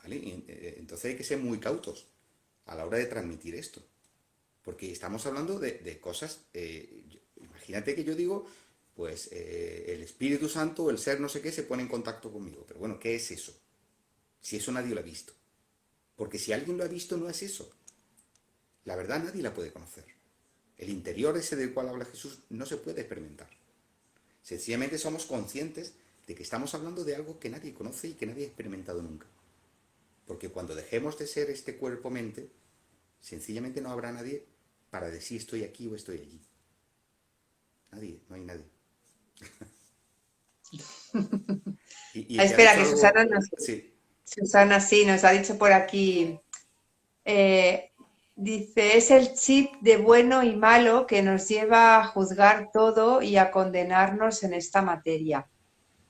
¿Vale? Entonces hay que ser muy cautos a la hora de transmitir esto. Porque estamos hablando de cosas, imagínate que yo digo, pues el Espíritu Santo o el ser no sé qué se pone en contacto conmigo. Pero bueno, ¿qué es eso? Si eso nadie lo ha visto. Porque si alguien lo ha visto, no es eso. La verdad nadie la puede conocer. El interior ese del cual habla Jesús no se puede experimentar. Sencillamente somos conscientes de que estamos hablando de algo que nadie conoce y que nadie ha experimentado nunca. Porque cuando dejemos de ser este cuerpo-mente, sencillamente no habrá nadie para decir estoy aquí o estoy allí. Nadie, no hay nadie. Y el que ha Espera, dicho que algo, sí, Susana sí nos ha dicho por aquí. eh, Dice, es el chip de bueno y malo que nos lleva a juzgar todo y a condenarnos en esta materia.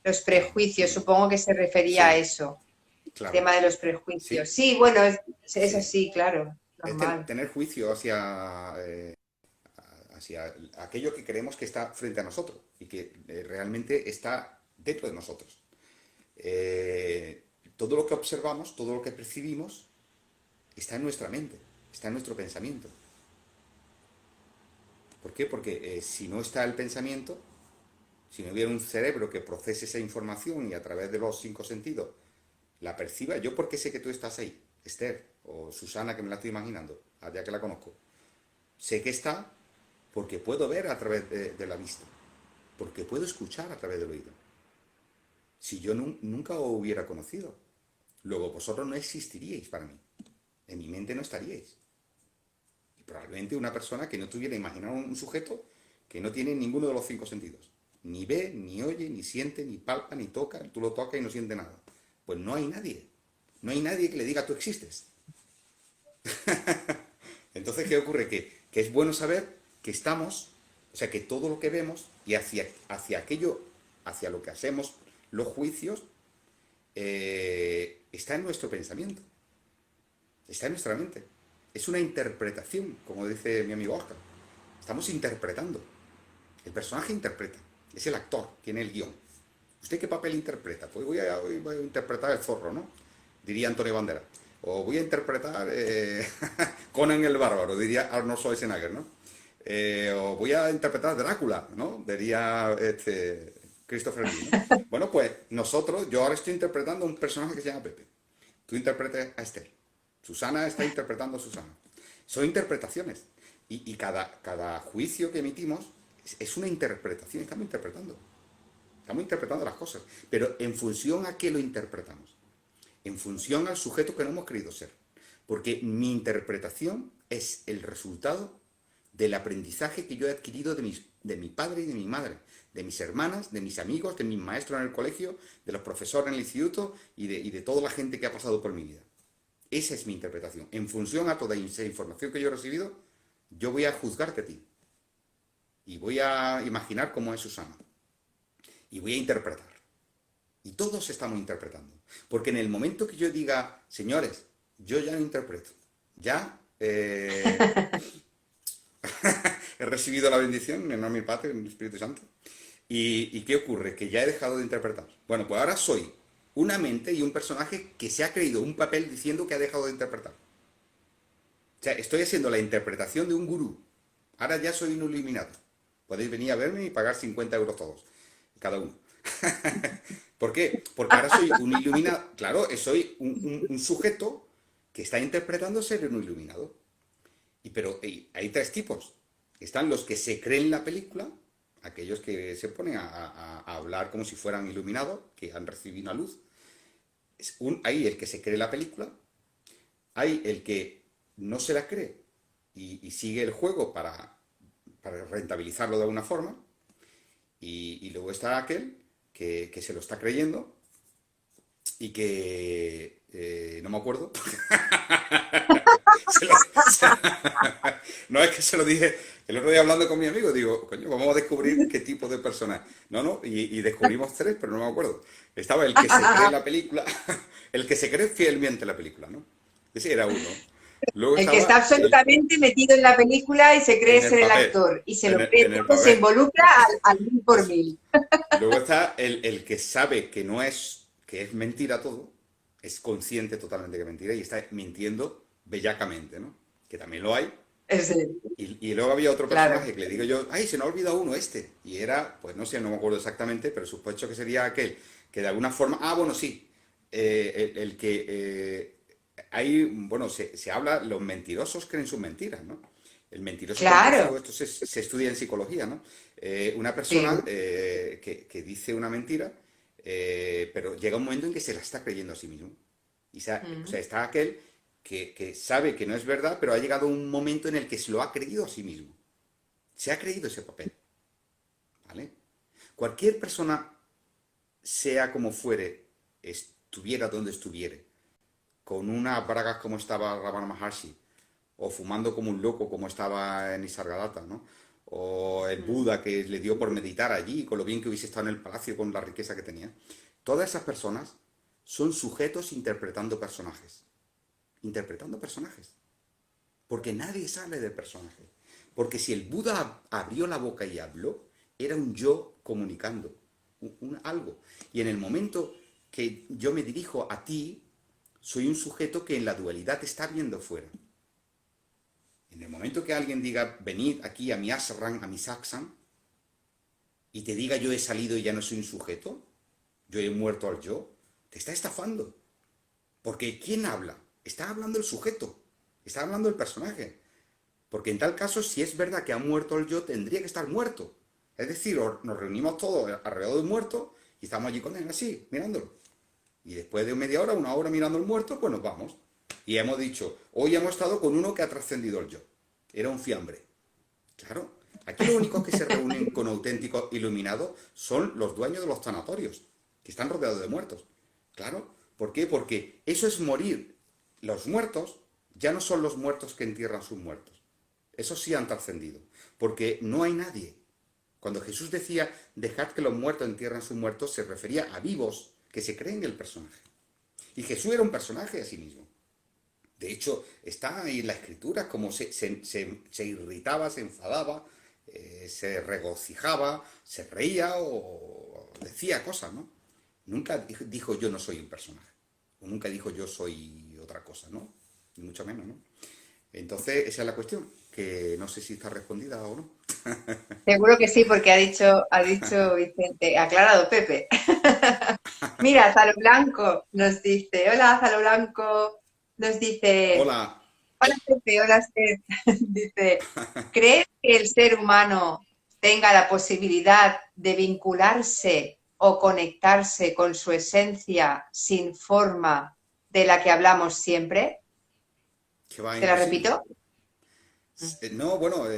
Los claro, prejuicios, supongo que se refería a sí, eso, el claro, tema de los prejuicios. sí, Sí, bueno, es sí. así, claro, Es normal. tener juicio hacia aquello que creemos que está frente a nosotros y que realmente está dentro de nosotros. Todo lo que observamos, todo lo que percibimos, está en nuestra mente, está en nuestro pensamiento. ¿Por qué? Porque si no está el pensamiento, si no hubiera un cerebro que procese esa información y a través de los 5 sentidos la perciba, ¿yo por qué sé que tú estás ahí? Esther o Susana, que me la estoy imaginando, allá que la conozco. Sé que está porque puedo ver a través de la vista, porque puedo escuchar a través del oído. Si yo nunca os hubiera conocido, luego vosotros no existiríais para mí. En mi mente no estaríais. Y probablemente una persona que no tuviera imaginado un sujeto que no tiene ninguno de los 5 sentidos. Ni ve, ni oye, ni siente, ni palpa, ni toca. Tú lo tocas y no siente nada. Pues no hay nadie. No hay nadie que le diga tú existes. Entonces, ¿qué ocurre? Que es bueno saber que estamos, o sea, que todo lo que vemos y hacia aquello, hacia lo que hacemos, los juicios, está en nuestro pensamiento, está en nuestra mente. Es una interpretación, como dice mi amigo Oscar. Estamos interpretando. El personaje interpreta. Es el actor, tiene el guión. ¿Usted qué papel interpreta? Pues voy a interpretar el zorro, ¿no? Diría Antonio Banderas. O voy a interpretar Conan el Bárbaro, diría Arnold Schwarzenegger, ¿no? O voy a interpretar Drácula, ¿no? Diría Christopher Lee, ¿no? Bueno, pues yo ahora estoy interpretando a un personaje que se llama Pepe. Tú interpretas a Esther. Susana está interpretando a Susana. Son interpretaciones. Y cada juicio que emitimos es una interpretación. Estamos interpretando. Estamos interpretando las cosas. Pero en función a qué lo interpretamos. En función al sujeto que no hemos querido ser. Porque mi interpretación es el resultado del aprendizaje que yo he adquirido de mi padre y de mi madre, de mis hermanas, de mis amigos, de mis maestros en el colegio, de los profesores en el instituto y de toda la gente que ha pasado por mi vida. Esa es mi interpretación. En función a toda esa información que yo he recibido, yo voy a juzgarte a ti. Y voy a imaginar cómo es Susana. Y voy a interpretar. Y todos estamos interpretando. Porque en el momento que yo diga, señores, yo ya no interpreto. Ya he recibido la bendición en nombre del Padre y del Espíritu Santo. ¿Y qué ocurre? Que ya he dejado de interpretar. Bueno, pues ahora soy una mente y un personaje que se ha creído un papel diciendo que ha dejado de interpretar. O sea, estoy haciendo la interpretación de un gurú. Ahora ya soy un iluminado. Podéis venir a verme y pagar 50 euros todos, cada uno. ¿Por qué? Porque ahora soy un iluminado. Claro, soy un sujeto que está interpretando ser un iluminado. Pero hay 3 tipos. Están los que se creen la película, aquellos que se ponen a hablar como si fueran iluminados, que han recibido una luz. Hay el que se cree la película, hay el que no se la cree y sigue el juego para rentabilizarlo de alguna forma, y luego está aquel que se lo está creyendo y que no me acuerdo. Se lo- se- no, es que se lo dije el otro día hablando con mi amigo, digo, coño, vamos a descubrir qué tipo de persona. No, y descubrimos 3, pero no me acuerdo. Estaba el que se cree la película, el que se cree fielmente la película, ¿no? Ese era uno. Luego El que está estaba absolutamente metido en la película y se cree en el ser el papel, actor y se lo cree en el todo, se papel. involucra al 1000 por 1000. Luego está el que sabe que no es, que es mentira todo, es consciente totalmente que es mentira y está mintiendo bellacamente, ¿no? Que también lo hay. Es Y luego había otro claro. personaje que le digo yo, ay, se me ha olvidado uno este. Y era, pues no sé, no me acuerdo exactamente, pero sospecho que sería aquel que de alguna forma, bueno, sí, el que hay, bueno, se habla, los mentirosos creen sus mentiras, ¿no? El mentiroso compulsivo, Claro, esto se estudia en psicología, ¿no? Una persona sí. que dice una mentira, pero llega un momento en que se la está creyendo a sí mismo. O sea, está aquel que sabe que no es verdad, pero ha llegado un momento en el que se lo ha creído a sí mismo. Se ha creído ese papel. ¿Vale? Cualquier persona, sea como fuere, estuviera donde estuviere, con unas bragas como estaba Ramana Maharshi, o fumando como un loco como estaba en Nisargadatta, ¿no? O el Buda que le dio por meditar allí, con lo bien que hubiese estado en el palacio, con la riqueza que tenía. Todas esas personas son sujetos interpretando personajes. Interpretando personajes. Porque nadie sale del personaje. Porque si el Buda abrió la boca y habló, era un yo comunicando algo. Y en el momento que yo me dirijo a ti, soy un sujeto que en la dualidad te está viendo fuera. En el momento que alguien diga, venid aquí a mi ashram, a mi satsang, y te diga yo he salido y ya no soy un sujeto, yo he muerto al yo, te está estafando. Porque ¿quién habla? Está hablando el sujeto, está hablando el personaje. Porque en tal caso, si es verdad que ha muerto el yo, tendría que estar muerto. Es decir, nos reunimos todos alrededor del muerto y estamos allí con él así, mirándolo. Y después de media hora, una hora mirando al muerto, pues nos vamos. Y hemos dicho, hoy hemos estado con uno que ha trascendido el yo. Era un fiambre. Claro, aquí los únicos que se reúnen con auténticos iluminados son los dueños de los sanatorios, que están rodeados de muertos. Claro, ¿por qué? Porque eso es morir. Los muertos ya no son los muertos que entierran sus muertos. Esos sí han trascendido, porque no hay nadie. Cuando Jesús decía, dejad que los muertos entierren sus muertos, se refería a vivos que se creen el personaje. Y Jesús era un personaje a sí mismo. De hecho, está ahí en la escritura como se irritaba, se enfadaba, se regocijaba, se reía o decía cosas, ¿no? Nunca dijo yo no soy un personaje. O nunca dijo yo soy otra cosa, ¿no? Ni mucho menos, ¿no? Entonces, esa es la cuestión, que no sé si está respondida o no. Seguro que sí, porque ha dicho Vicente, aclarado Pepe. Mira, Zalo Blanco nos dice, hola Zalo Blanco, nos dice, Hola. hola Pepe, hola Esther, dice, ¿crees que el ser humano tenga la posibilidad de vincularse o conectarse con su esencia sin forma de la que hablamos siempre? Que va ¿Te la imposible. repito? No, bueno, ¿Has o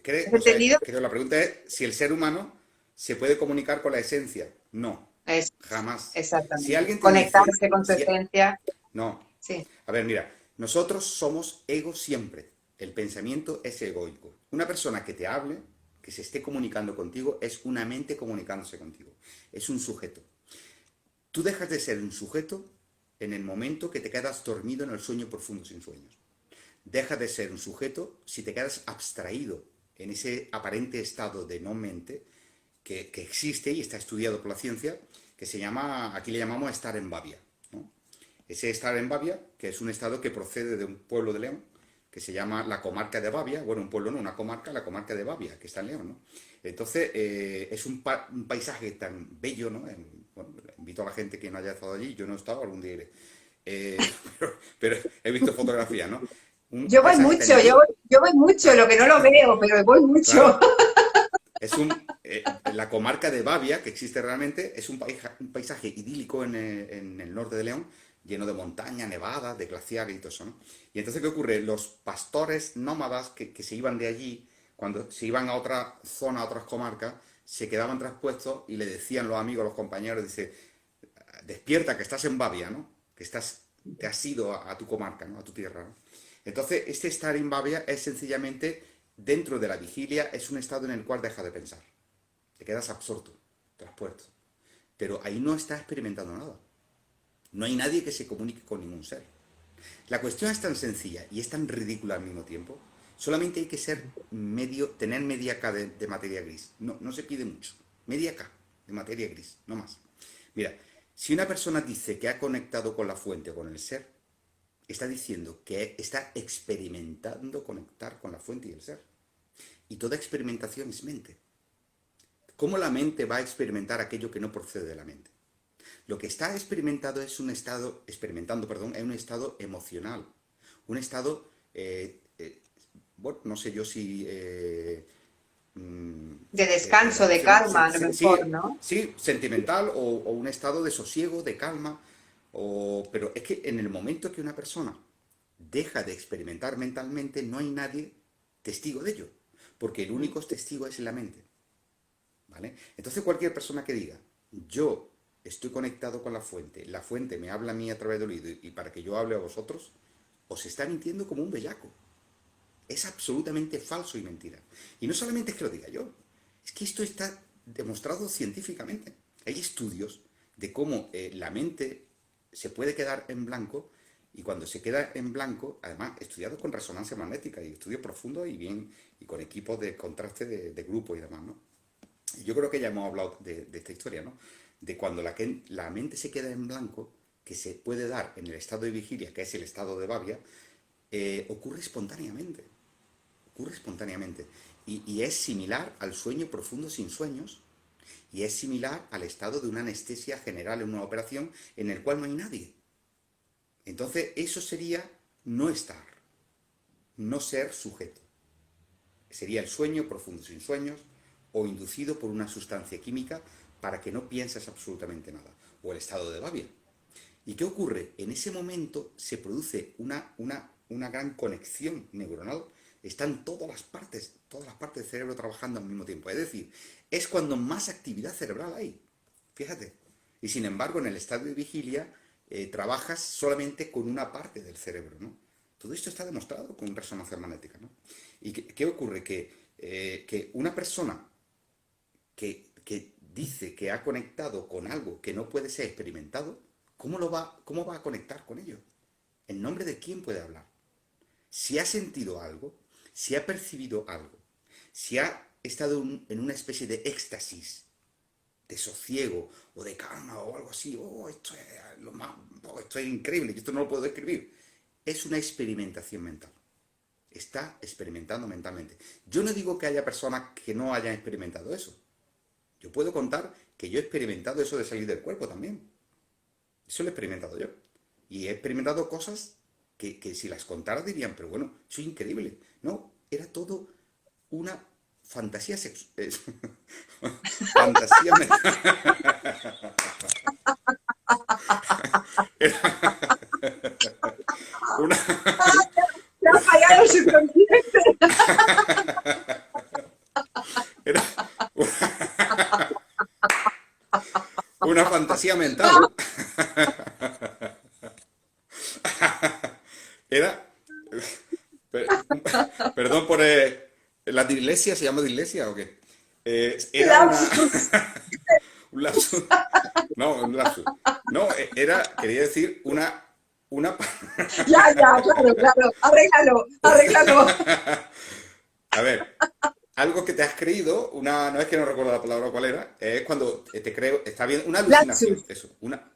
sea, entendido? creo la pregunta es si el ser humano se puede comunicar con la esencia. No, Es, jamás. Si exactamente. alguien te dice, Conectarse con su esencia, no. sí. A ver, mira, nosotros somos ego siempre. El pensamiento es egoico. Una persona que te hable, que se esté comunicando contigo, es una mente comunicándose contigo. Es un sujeto. Tú dejas de ser un sujeto en el momento que te quedas dormido en el sueño profundo sin sueños. Deja de ser un sujeto si te quedas abstraído en ese aparente estado de no mente que existe y está estudiado por la ciencia, que se llama, aquí le llamamos estar en babia, ¿no? Ese estar en babia, que es un estado que procede de un pueblo de León, que se llama la comarca de Babia, bueno, un pueblo no, una comarca, la comarca de Babia, que está en León, ¿no? Entonces, es un paisaje tan bello, ¿no? Bueno, invito a la gente que no haya estado allí, yo no he estado, algún día iré. Pero he visto fotografías, ¿no? Un Yo voy paisaje tan mucho, yo, idílico, yo voy mucho, lo que no lo veo, pero voy mucho. claro, la comarca de Babia, que existe realmente, es un paisaje idílico en el norte de León, lleno de montaña, nevadas, de glaciares y todo eso, ¿no? Y entonces, ¿qué ocurre? Los pastores nómadas que se iban de allí, cuando se iban a otra zona, a otras comarcas, se quedaban traspuestos y le decían los amigos, los compañeros, dice, despierta, que estás en Babia, ¿no? Que te has ido a tu comarca, ¿no? A tu tierra, ¿no? Entonces, este estar en Babia es sencillamente, dentro de la vigilia, es un estado en el cual dejas de pensar. Te quedas absorto, traspuesto. Pero ahí no estás experimentando nada. No hay nadie que se comunique con ningún ser. La cuestión es tan sencilla y es tan ridícula al mismo tiempo. Solamente hay que tener media K de materia gris. No, no se pide mucho. Media K de materia gris, no más. Mira, si una persona dice que ha conectado con la fuente o con el ser, está diciendo que está experimentando conectar con la fuente y el ser. Y toda experimentación es mente. ¿Cómo la mente va a experimentar aquello que no procede de la mente? Lo que está experimentando, perdón, es un estado emocional, un estado, bueno, no sé yo si, De descanso, de calma, a lo mejor, sí, ¿no? sí, sentimental o un estado de sosiego, de calma, pero es que en el momento que una persona deja de experimentar mentalmente, no hay nadie testigo de ello, porque el único testigo es la mente. ¿Vale? Entonces cualquier persona que diga, yo estoy conectado con la fuente me habla a mí a través del oído y para que yo hable a vosotros, os está mintiendo como un bellaco. Es absolutamente falso y mentira. Y no solamente es que lo diga yo, es que esto está demostrado científicamente. Hay estudios de cómo la mente se puede quedar en blanco y cuando se queda en blanco, además estudiado con resonancia magnética y estudios profundos y bien y con equipos de contraste de grupo y demás, ¿no? Yo creo que ya hemos hablado de esta historia, ¿no? De cuando la mente se queda en blanco, que se puede dar en el estado de vigilia, que es el estado de Babia, ocurre espontáneamente. Ocurre espontáneamente. Y es similar al sueño profundo sin sueños, y es similar al estado de una anestesia general en una operación en el cual no hay nadie. Entonces, eso sería no estar, no ser sujeto. Sería el sueño profundo sin sueños o inducido por una sustancia química para que no pienses absolutamente nada. O el estado de babia. ¿Y qué ocurre? En ese momento se produce una gran conexión neuronal. Están todas las partes del cerebro trabajando al mismo tiempo. Es decir, es cuando más actividad cerebral hay. Fíjate. Y sin embargo, en el estado de vigilia trabajas solamente con una parte del cerebro, ¿no? Todo esto está demostrado con resonancia magnética, ¿no? ¿Y qué ocurre? Que una persona que dice que ha conectado con algo que no puede ser experimentado, cómo va a conectar con ello? ¿En nombre de quién puede hablar? Si ha sentido algo, si ha percibido algo, si ha estado en una especie de éxtasis, de sosiego o de calma o algo así, esto es increíble, esto no lo puedo describir. Es una experimentación mental. Está experimentando mentalmente. Yo no digo que haya personas que no hayan experimentado eso. Yo puedo contar que yo he experimentado eso de salir del cuerpo también. Eso lo he experimentado yo. Y he experimentado cosas que si las contara dirían, pero bueno, eso es increíble. No, era todo una fantasía sexual. Fantasía mental. Una, ¡Te ha fallado el subconsciente! era una fantasía mental. Era. Perdón por. ¿La dislexia se llama dislexia o qué? Era Lapsus. un lapsus. No, un lapsus. No, quería decir una. Ya, claro, claro. Arréglalo, arréglalo. A ver, algo que te has creído, no es que no recuerdo la palabra cuál era, es cuando te creo, está bien, una alucinación, Lapsus. eso, una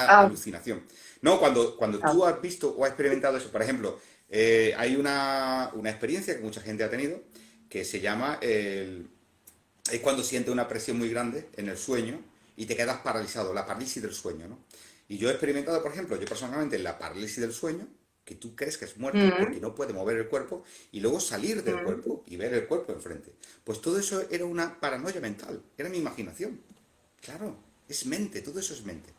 Ah, alucinación. No, cuando ah. tú has visto o has experimentado eso, por ejemplo, hay una experiencia que mucha gente ha tenido que se llama, es cuando sientes una presión muy grande en el sueño y te quedas paralizado, la parálisis del sueño, ¿no? Y yo he experimentado, por ejemplo, yo personalmente la parálisis del sueño, que tú crees que es muerte porque Mm, no puede mover el cuerpo, y luego salir del mm. cuerpo y ver el cuerpo enfrente. Pues todo eso era una paranoia mental, era mi imaginación. Claro, es mente, todo eso es mente.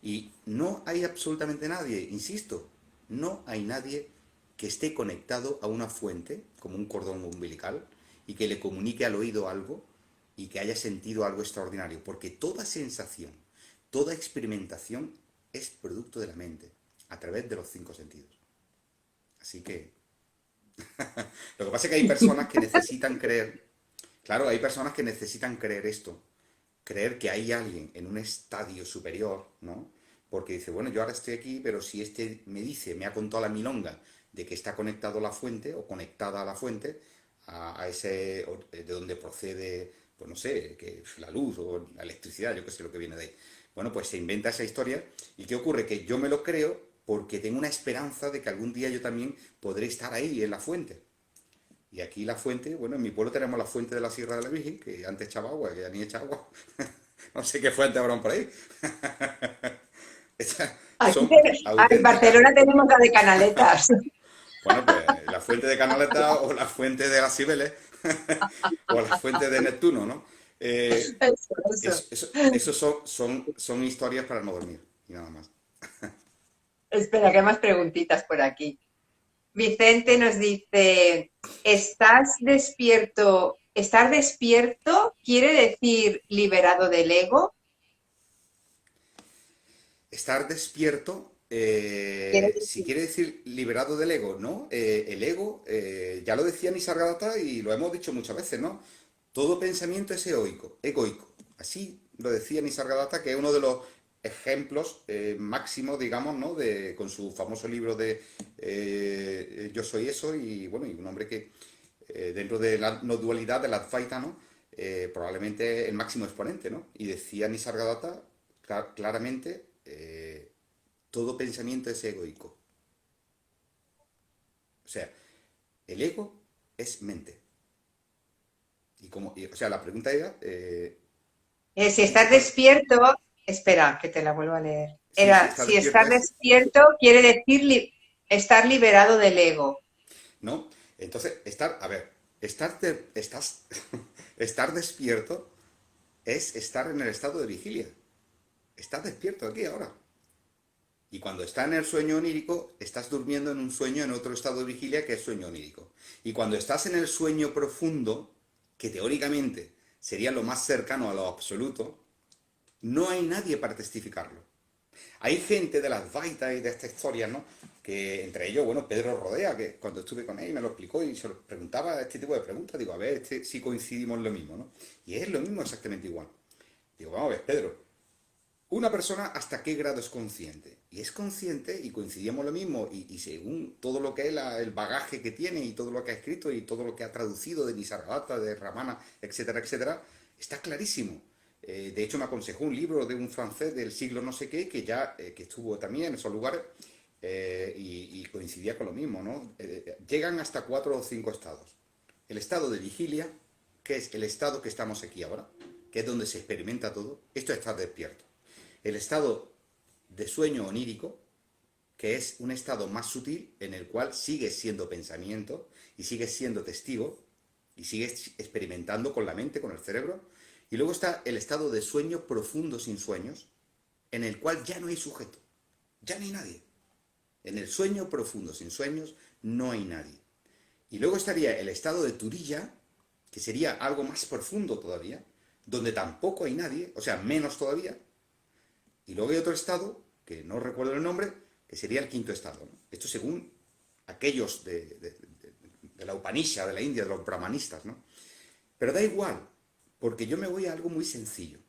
Y no hay absolutamente nadie, insisto, no hay nadie que esté conectado a una fuente, como un cordón umbilical, y que le comunique al oído algo y que haya sentido algo extraordinario. Porque toda sensación, toda experimentación es producto de la mente, a través de los cinco sentidos. Así que lo que pasa es que hay personas que necesitan creer, claro, hay personas que necesitan creer esto, creer que hay alguien en un estadio superior, ¿no? Porque dice, bueno, yo ahora estoy aquí, pero si este me dice, me ha contado la milonga de que está conectado a la fuente o conectada a la fuente, a ese, de donde procede, pues no sé, que la luz o la electricidad, yo qué sé lo que viene de ahí. Bueno, pues se inventa esa historia y ¿qué ocurre? Que yo me lo creo porque tengo una esperanza de que algún día yo también podré estar ahí en la fuente. Y aquí la fuente, bueno, en mi pueblo tenemos la fuente de la Sierra de la Virgen, que antes echaba agua, que ya ni echa agua. No sé qué fuente habrán por ahí. Estas Aquí son en auténticas. Barcelona tenemos la de Canaletas. Bueno, pues la fuente de Canaleta o la fuente de las Cibeles o la fuente de Neptuno, ¿no? Eso. Eso son historias para no dormir y nada más. Espera, que hay más preguntitas por aquí. Vicente nos dice, ¿estás despierto? ¿Estar despierto quiere decir liberado del ego? Estar despierto, ¿Quiere si decir? quiere decir liberado del ego, ¿no? El ego, ya lo decía Nisargadatta y lo hemos dicho muchas veces, ¿no? Todo pensamiento es egoico. Así lo decía Nisargadatta, que es uno de los ejemplos máximos, digamos, ¿no? Con su famoso libro de Yo soy eso y, bueno, y un hombre que dentro de la no dualidad de la Advaita, ¿no? Probablemente el máximo exponente, ¿no? Y decía Nisargadatta claramente, todo pensamiento es egoico. O sea, el ego es mente. O sea, la pregunta era, Si ¿cómo se estás puede? despierto, Espera, que te la vuelvo a leer. Sí, sí, Era, está si despierto estar es, despierto quiere decir estar liberado del ego. ¿no? Entonces, a ver, estar despierto es estar en el estado de vigilia. Estás despierto aquí ahora. Y cuando estás en el sueño onírico, estás durmiendo en un sueño en otro estado de vigilia que es sueño onírico. Y cuando estás en el sueño profundo, que teóricamente sería lo más cercano a lo absoluto, no hay nadie para testificarlo. Hay gente de las Vaitas y de esta historia, ¿no? Que entre ellos, bueno, Pedro Rodea, que cuando estuve con él me lo explicó y se lo preguntaba este tipo de preguntas, digo, a ver, si coincidimos en lo mismo, ¿no? Y es lo mismo exactamente igual. Digo, vamos a ver, Pedro, una persona hasta qué grado es consciente. Y es consciente y coincidimos lo mismo. Y según todo lo que es el bagaje que tiene y todo lo que ha escrito y todo lo que ha traducido de Nisargadatta, de Ramana, etcétera, etcétera, está clarísimo. De hecho, me aconsejó un libro de un francés del siglo no sé qué, que ya que estuvo también en esos lugares y coincidía con lo mismo, ¿no? Llegan hasta 4 o 5 estados. El estado de vigilia, que es el estado que estamos aquí ahora, que es donde se experimenta todo, esto es estar despierto. El estado de sueño onírico, que es un estado más sutil en el cual sigues siendo pensamiento y sigues siendo testigo y sigues experimentando con la mente, con el cerebro. Y luego está el estado de sueño profundo sin sueños, en el cual ya no hay sujeto, ya no hay nadie. En el sueño profundo sin sueños no hay nadie. Y luego estaría el estado de Turiya, que sería algo más profundo todavía, donde tampoco hay nadie, o sea, menos todavía. Y luego hay otro estado, que no recuerdo el nombre, que sería el quinto estado, ¿no? Esto según aquellos de la Upanishad, de la India, de los brahmanistas, ¿no? Pero da igual, porque yo me voy a algo muy sencillo.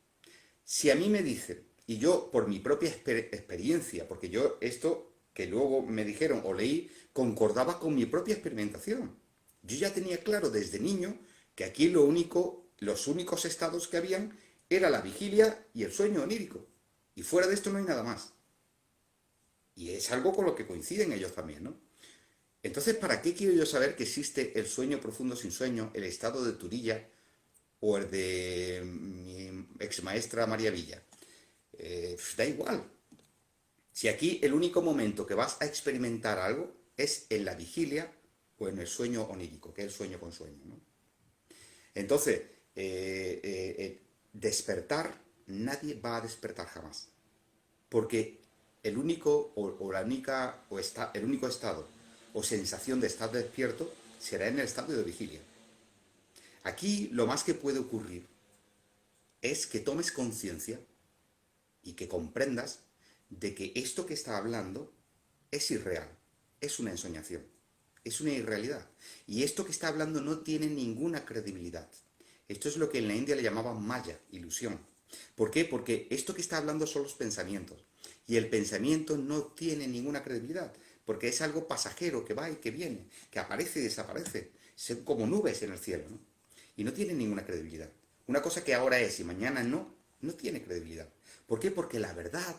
Si a mí me dicen, y yo por mi propia experiencia, porque yo esto que luego me dijeron o leí, concordaba con mi propia experimentación. Yo ya tenía claro desde niño que aquí los únicos estados que habían era la vigilia y el sueño onírico. Y fuera de esto no hay nada más. Y es algo con lo que coinciden ellos también, ¿no? Entonces, ¿para qué quiero yo saber que existe el sueño profundo sin sueño, el estado de Turiya o el de mi ex maestra María Villa? Da igual. Si aquí el único momento que vas a experimentar algo es en la vigilia o en el sueño onírico, que es el sueño con sueño, ¿no? Entonces, despertar, nadie va a despertar jamás. Porque el único el único estado o sensación de estar despierto será en el estado de vigilia. Aquí lo más que puede ocurrir es que tomes conciencia y que comprendas de que esto que está hablando es irreal, es una ensoñación, es una irrealidad. Y esto que está hablando no tiene ninguna credibilidad. Esto es lo que en la India le llamaban maya, ilusión. ¿Por qué? Porque esto que está hablando son los pensamientos. Y el pensamiento no tiene ninguna credibilidad, porque es algo pasajero que va y que viene, que aparece y desaparece. Son como nubes en el cielo, ¿no? Y no tiene ninguna credibilidad. Una cosa que ahora es y mañana no, no tiene credibilidad. ¿Por qué? Porque la verdad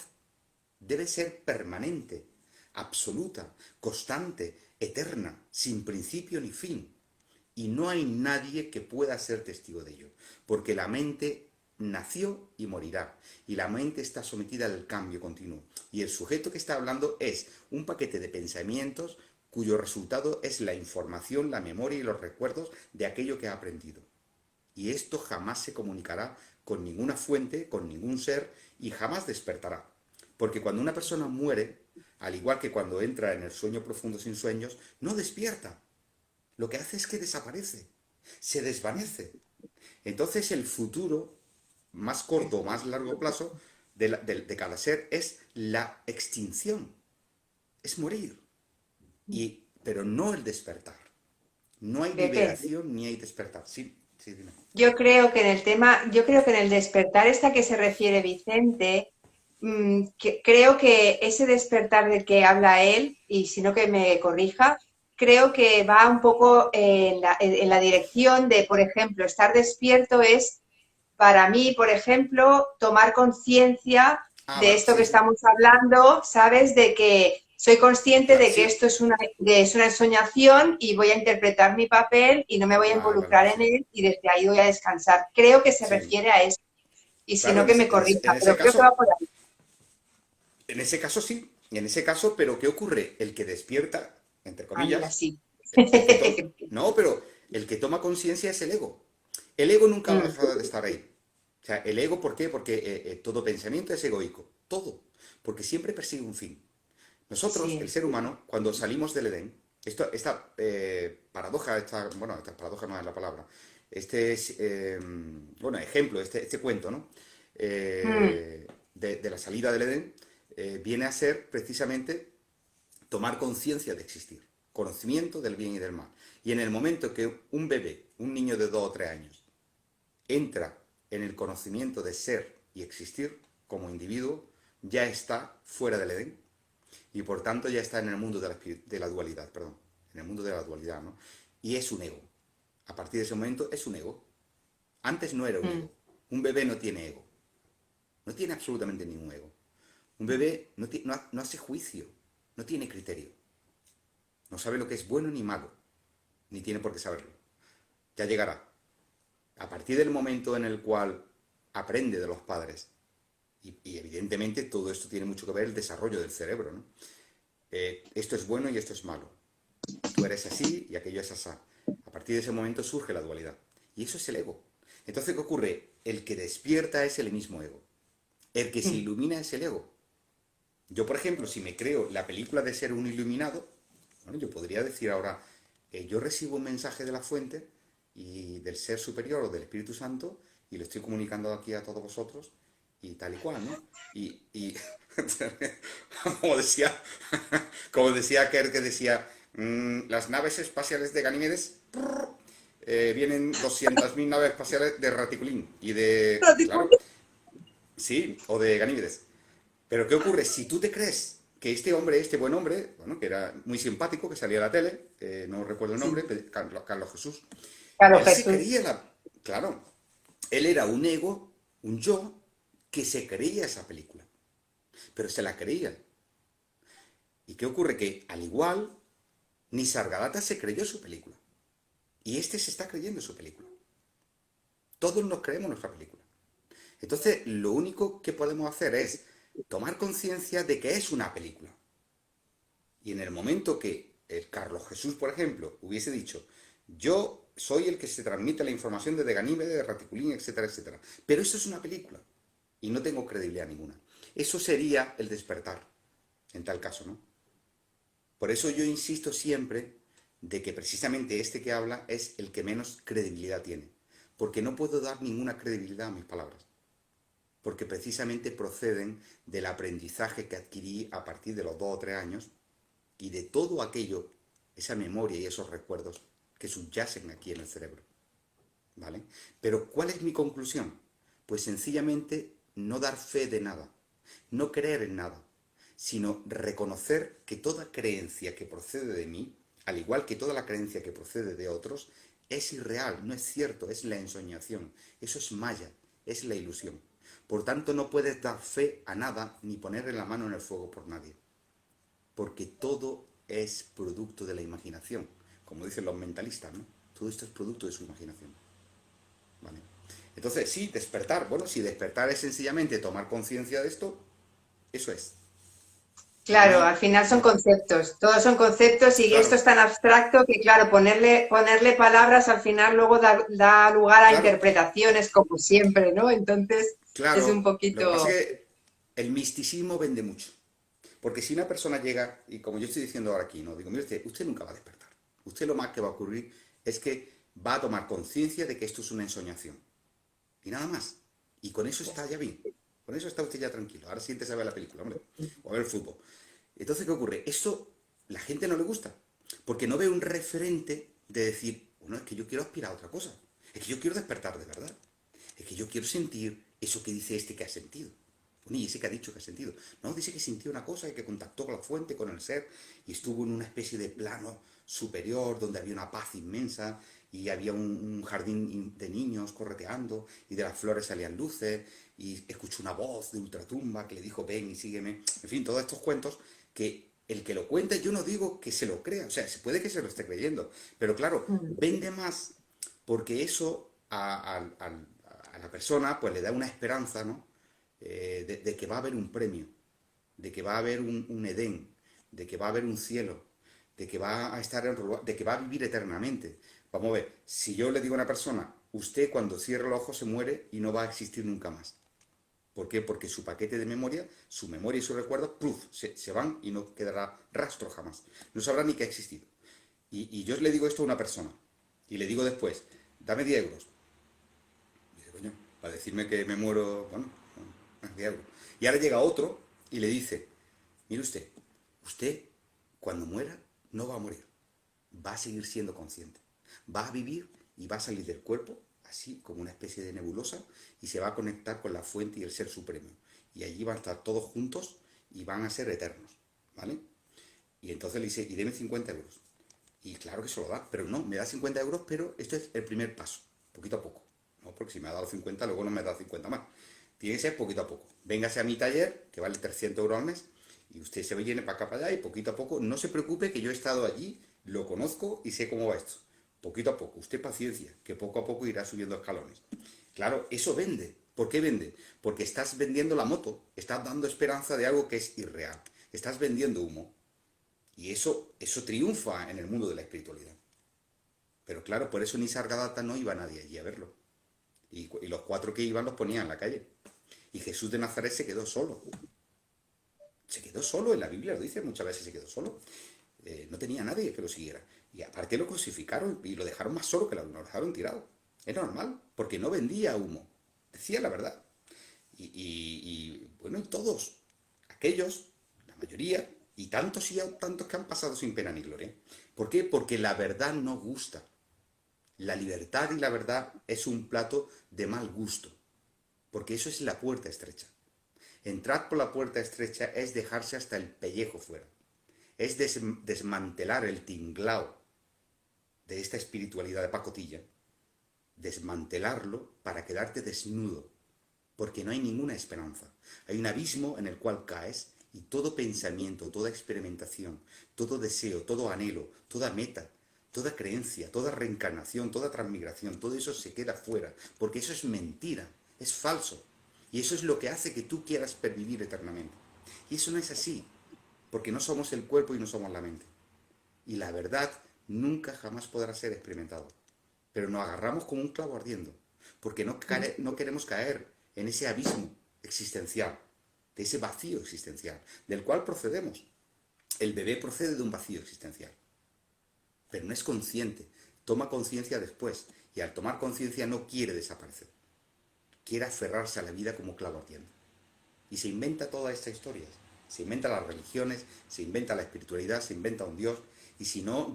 debe ser permanente, absoluta, constante, eterna, sin principio ni fin. Y no hay nadie que pueda ser testigo de ello, porque la mente nació y morirá, y la mente está sometida al cambio continuo. Y el sujeto que está hablando es un paquete de pensamientos cuyo resultado es la información, la memoria y los recuerdos de aquello que ha aprendido. Y esto jamás se comunicará con ninguna fuente, con ningún ser, y jamás despertará. Porque cuando una persona muere, al igual que cuando entra en el sueño profundo sin sueños, no despierta. Lo que hace es que desaparece, se desvanece. Entonces el futuro, más corto o más largo plazo, de cada ser es la extinción, es morir. Pero no el despertar. No hay Pepe, liberación ni hay despertar. Sí, sí, dime. yo creo que en el despertar esta que se refiere Vicente, creo que ese despertar del que habla él, y si no que me corrija, creo que va un poco en la dirección de, por ejemplo, estar despierto es, para mí, por ejemplo, tomar conciencia Ah, de vale, esto que sí, sí. estamos hablando, ¿sabes? De que soy consciente Vale, de que sí. esto es una ensoñación y voy a interpretar mi papel y no me voy a Vale, vale, involucrar vale, en sí. él y desde ahí voy a descansar. Creo que se Sí. refiere a eso. Y si Claro, no, que me corrija, pero creo que va por ahí. en ese caso sí, en ese caso, pero ¿qué ocurre? El que despierta, entre Ah, mira, comillas, sí. no, pero el que toma conciencia es el ego. El ego nunca va a Mm, dejar de estar ahí. O sea, el ego, ¿por qué? Porque todo pensamiento es egoico. Todo. Porque siempre persigue un fin. Nosotros, el sí. ser humano, cuando salimos del Edén, esta paradoja, bueno, esta paradoja no es la palabra, este es, bueno, ejemplo, este cuento, ¿no? Mm, De la salida del Edén, viene a ser precisamente tomar conciencia de existir, conocimiento del bien y del mal. Y en el momento que un bebé, un niño de 2 o 3 años, entra en el conocimiento de ser y existir como individuo, ya está fuera del Edén y por tanto ya está en el mundo de la dualidad, perdón, en el mundo de la dualidad, ¿no? Y es un ego. A partir de ese momento es un ego. Antes no era un mm, ego. Un bebé no tiene ego. No tiene absolutamente ningún ego. Un bebé no hace juicio, no tiene criterio. No sabe lo que es bueno ni malo, ni tiene por qué saberlo. Ya llegará. A partir del momento en el cual aprende de los padres, y evidentemente todo esto tiene mucho que ver el desarrollo del cerebro, ¿no? Esto es bueno y esto es malo. Tú eres así y aquello es asá. A partir de ese momento surge la dualidad. Y eso es el ego. Entonces, ¿qué ocurre? El que despierta es el mismo ego. El que se mm. ilumina es el ego. Yo, por ejemplo, si me creo la película de ser un iluminado, bueno, yo podría decir ahora, yo recibo un mensaje de la fuente y del ser superior o del Espíritu Santo y lo estoy comunicando aquí a todos vosotros y tal y cual, ¿no? Y como decía, como decía Kerr, que decía, las naves espaciales de Ganímedes vienen 200.000 naves espaciales de Raticulín y de, claro, sí, o de Ganímedes. Pero ¿qué ocurre? Si tú te crees que este hombre, este buen hombre, bueno, que era muy simpático, que salía a la tele, no recuerdo el nombre, Sí, Carlos Jesús, claro, él se Jesús. creía claro, él era un ego, un yo, que se creía esa película, pero se la creía. ¿Y qué ocurre? Que al igual, Nisargadatta se creyó su película, y este se está creyendo su película. Todos nos creemos nuestra película. Entonces, lo único que podemos hacer es tomar conciencia de que es una película. Y en el momento que el Carlos Jesús, por ejemplo, hubiese dicho, yo soy el que se transmite la información de Ganímedes, de Raticulín, etcétera, etcétera. Pero esto es una película y no tengo credibilidad ninguna. Eso sería el despertar, en tal caso, ¿no? Por eso yo insisto siempre de que precisamente este que habla es el que menos credibilidad tiene. Porque no puedo dar ninguna credibilidad a mis palabras. Porque precisamente proceden del aprendizaje que adquirí a partir de los 2 o 3 años y de todo aquello, esa memoria y esos recuerdos que subyacen aquí en el cerebro. ¿Vale? Pero ¿cuál es mi conclusión? Pues sencillamente no dar fe de nada, no creer en nada, sino reconocer que toda creencia que procede de mí, al igual que toda la creencia que procede de otros, es irreal, no es cierto, es la ensoñación, eso es maya, es la ilusión. Por tanto, no puedes dar fe a nada ni poner la mano en el fuego por nadie, porque todo es producto de la imaginación, como dicen los mentalistas, ¿no? Todo esto es producto de su imaginación, ¿vale? Entonces, sí, despertar, bueno, si despertar es sencillamente tomar conciencia de esto, eso es. Claro, al No, final son no, conceptos, todos son conceptos y esto claro, es tan abstracto que, claro, ponerle palabras al final luego da lugar a claro, interpretaciones como siempre, ¿no? Entonces es un claro. Lo que pasa poquito... es que el misticismo vende mucho. Porque si una persona llega, y como yo estoy diciendo ahora aquí, ¿no? Digo, mire usted nunca va a despertar. Usted lo más que va a ocurrir es que va a tomar conciencia de que esto es una ensoñación. Y nada más. Y con eso está ya bien. Con eso está usted ya tranquilo. Ahora siéntese a ver la película, hombre. O a ver el fútbol. Entonces, ¿qué ocurre? Esto la gente no le gusta. Porque no ve un referente de decir, bueno, es que yo quiero aspirar a otra cosa. Es que yo quiero despertar de verdad. Es que yo quiero sentir eso que dice este que ha sentido. Bueno, y ese que ha dicho que ha sentido. No, dice que sintió una cosa y que contactó con la fuente, con el ser, y estuvo en una especie de plano superior donde había una paz inmensa y había un jardín de niños correteando y de las flores salían luces y escuchó una voz de ultratumba que le dijo ven y sígueme. En fin, todos estos cuentos que el que lo cuenta yo no digo que se lo crea, o sea, se puede que se lo esté creyendo, pero claro, Mm, vende más porque eso a la persona pues le da una esperanza, ¿no? De que va a haber un premio, de que va a haber un Edén, de que va a haber un cielo, de que va a estar de que va a vivir eternamente. Vamos a ver, si yo le digo a una persona, usted cuando cierra los ojos se muere y no va a existir nunca más. ¿Por qué? Porque su paquete de memoria, su memoria y sus recuerdos, se van y no quedará rastro jamás. No sabrá ni que ha existido. Y yo le digo esto a una persona y le digo después, dame 10 euros. Y dice, coño, para decirme que me muero, bueno, 10 euros. Y ahora llega otro y le dice, mire usted cuando muera no va a morir, va a seguir siendo consciente, va a vivir y va a salir del cuerpo así como una especie de nebulosa y se va a conectar con la fuente y el ser supremo. Y allí van a estar todos juntos y van a ser eternos, ¿vale? Y entonces le dice, y deme 50 euros. Y claro que se lo da, pero no, me da 50 euros, pero esto es el primer paso, poquito a poco. ¿No? Porque si me ha dado 50, luego no me da 50 más. Tiene que ser poquito a poco. Véngase a mi taller, que vale 300 euros al mes, y usted se viene para acá, para allá, y poquito a poco, no se preocupe que yo he estado allí, lo conozco y sé cómo va esto. Poquito a poco, usted paciencia, que poco a poco irá subiendo escalones. Claro, eso vende. ¿Por qué vende? Porque estás vendiendo la moto, estás dando esperanza de algo que es irreal. Estás vendiendo humo. Y eso triunfa en el mundo de la espiritualidad. Pero claro, por eso en Nisargadatta no iba nadie allí a verlo. Y los 4 que iban los ponían en la calle. Y Jesús de Nazaret se quedó solo. Se quedó solo, en la Biblia lo dice, muchas veces se quedó solo. No tenía nadie que lo siguiera. Y aparte lo crucificaron y lo dejaron más solo que lo dejaron tirado. Es normal, porque no vendía humo. Decía la verdad. Bueno, y todos, aquellos, la mayoría, y tantos que han pasado sin pena ni gloria. ¿Por qué? Porque la verdad no gusta. La libertad y la verdad es un plato de mal gusto. Porque eso es la puerta estrecha. Entrar por la puerta estrecha es dejarse hasta el pellejo fuera. Es desmantelar el tinglao de esta espiritualidad de pacotilla. Desmantelarlo para quedarte desnudo. Porque no hay ninguna esperanza. Hay un abismo en el cual caes y todo pensamiento, toda experimentación, todo deseo, todo anhelo, toda meta, toda creencia, toda reencarnación, toda transmigración, todo eso se queda fuera, porque eso es mentira, es falso. Y eso es lo que hace que tú quieras pervivir eternamente. Y eso no es así, porque no somos el cuerpo y no somos la mente. Y la verdad nunca jamás podrá ser experimentado. Pero nos agarramos como un clavo ardiendo, porque no queremos caer en ese abismo existencial, de ese vacío existencial, del cual procedemos. El bebé procede de un vacío existencial, pero no es consciente, toma conciencia después, y al tomar conciencia no quiere desaparecer, quiere aferrarse a la vida como clavo ardiendo. Y se inventa toda esta historia, se inventa las religiones, se inventa la espiritualidad, se inventa un Dios, y si no,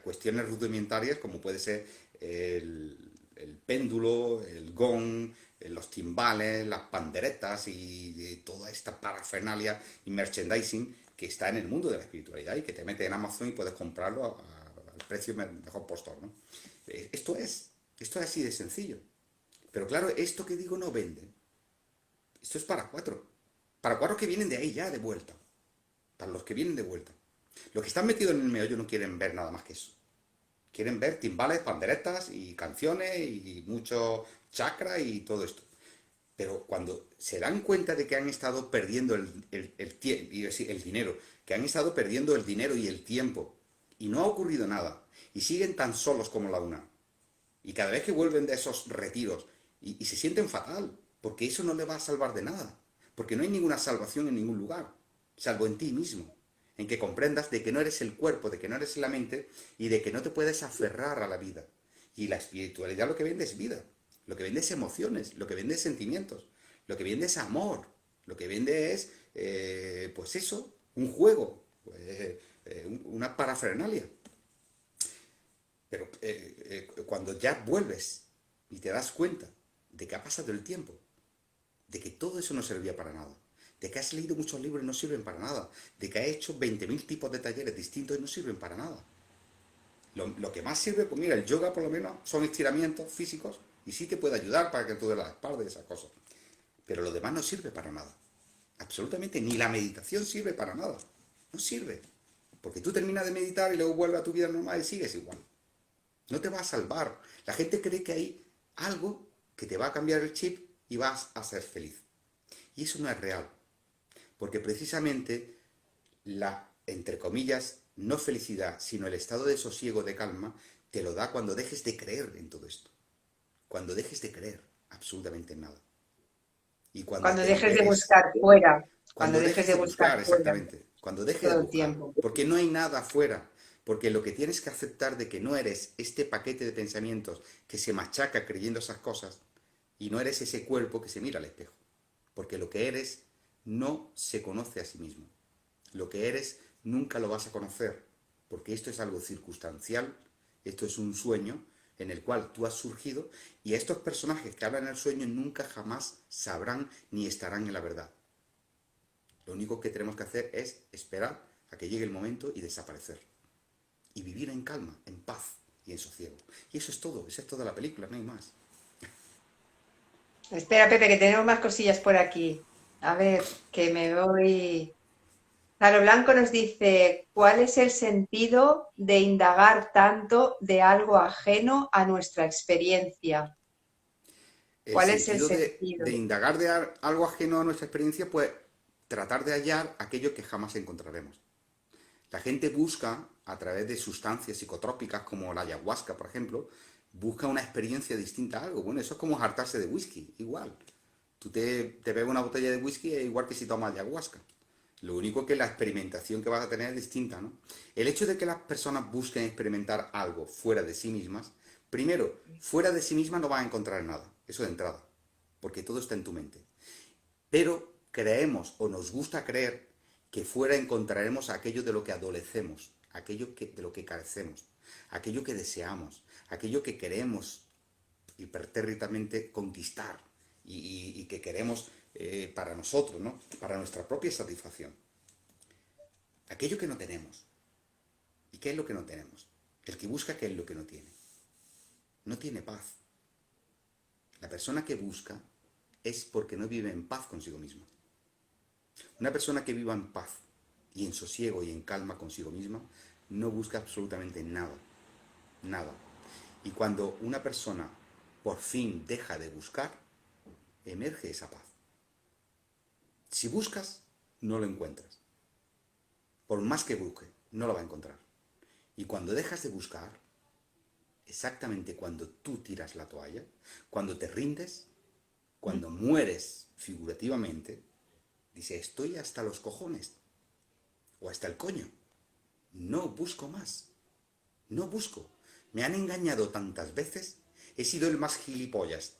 cuestiones rudimentarias como puede ser el péndulo, el gong, los timbales, las panderetas y toda esta parafernalia y merchandising que está en el mundo de la espiritualidad y que te mete en Amazon y puedes comprarlo al precio mejor postor, ¿no? Esto es así de sencillo. Pero claro, esto que digo no vende. Esto es para 4. Para 4 que vienen de ahí ya, de vuelta. Para los que vienen de vuelta. Los que están metidos en el meollo no quieren ver nada más que eso. Quieren ver timbales, panderetas y canciones y mucho chakra y todo esto. Pero cuando se dan cuenta de que han estado perdiendo el dinero, que han estado perdiendo el dinero y el tiempo, y no ha ocurrido nada, y siguen tan solos como la una, y cada vez que vuelven de esos retiros, y se sienten fatal, porque eso no le va a salvar de nada, porque no hay ninguna salvación en ningún lugar, salvo en ti mismo, en que comprendas de que no eres el cuerpo, de que no eres la mente, y de que no te puedes aferrar a la vida. Y la espiritualidad lo que vende es vida. Lo que vende es emociones, lo que vende es sentimientos, lo que vende es amor, lo que vende es, pues eso, un juego, una parafernalia. Pero cuando ya vuelves y te das cuenta de que ha pasado el tiempo, de que todo eso no servía para nada, de que has leído muchos libros y no sirven para nada, de que has hecho 20.000 tipos de talleres distintos y no sirven para nada. Lo que más sirve, pues mira, el yoga por lo menos son estiramientos físicos y sí te puede ayudar para que tú de la espalda y esas cosas. Pero lo demás no sirve para nada. Absolutamente, ni la meditación sirve para nada. No sirve. Porque tú terminas de meditar y luego vuelves a tu vida normal y sigues igual. No te va a salvar. La gente cree que hay algo que te va a cambiar el chip y vas a ser feliz. Y eso no es real, porque precisamente la, entre comillas, no felicidad, sino el estado de sosiego, de calma, te lo da cuando dejes de creer en todo esto. Cuando dejes de creer absolutamente en nada. Y cuando Cuando te dejes de liberes, buscar fuera, cuando cuando dejes dejes de de buscar buscar, fuera exactamente, cuando dejes de todo el buscar, tiempo. porque no hay nada afuera, porque lo que tienes que aceptar de que no eres este paquete de pensamientos que se machaca creyendo esas cosas, y no eres ese cuerpo que se mira al espejo, porque lo que eres no se conoce a sí mismo. Lo que eres nunca lo vas a conocer, porque esto es algo circunstancial, esto es un sueño en el cual tú has surgido, y estos personajes que hablan en el sueño nunca jamás sabrán ni estarán en la verdad. Lo único que tenemos que hacer es esperar a que llegue el momento y desaparecer. Y vivir en calma, en paz y en sosiego. Y eso es todo, esa es toda la película, no hay más. Espera, Pepe, que tenemos más cosillas por aquí. A ver, que me voy. Caro Blanco nos dice, ¿cuál es el sentido de indagar tanto de algo ajeno a nuestra experiencia? El ¿Cuál es el sentido de sentido? indagar de algo ajeno a nuestra experiencia, pues tratar de hallar aquello que jamás encontraremos. La gente busca, a través de sustancias psicotrópicas como la ayahuasca, por ejemplo, busca una experiencia distinta a algo. Bueno, eso es como hartarse de whisky, igual. Tú te bebes una botella de whisky es igual que si tomas ayahuasca. Lo único que la experimentación que vas a tener es distinta, ¿no? El hecho de que las personas busquen experimentar algo fuera de sí mismas, primero, fuera de sí mismas no vas a encontrar nada, eso de entrada, porque todo está en tu mente. Pero creemos o nos gusta creer que fuera encontraremos aquello de lo que adolecemos, de lo que carecemos, aquello que deseamos, aquello que queremos hipertérritamente conquistar y que queremos para nosotros, ¿no? Para nuestra propia satisfacción. Aquello que no tenemos. ¿Y qué es lo que no tenemos? El que busca, ¿qué es lo que no tiene? No tiene paz. La persona que busca es porque no vive en paz consigo misma. Una persona que viva en paz y en sosiego y en calma consigo misma no busca absolutamente nada. Nada. Y cuando una persona por fin deja de buscar, emerge esa paz. Si buscas, no lo encuentras. Por más que busque, no lo va a encontrar. Y cuando dejas de buscar, exactamente cuando tú tiras la toalla, cuando te rindes, cuando mueres figurativamente, dice, estoy hasta los cojones o hasta el coño. No busco más. No busco. Me han engañado tantas veces. He sido el más gilipollas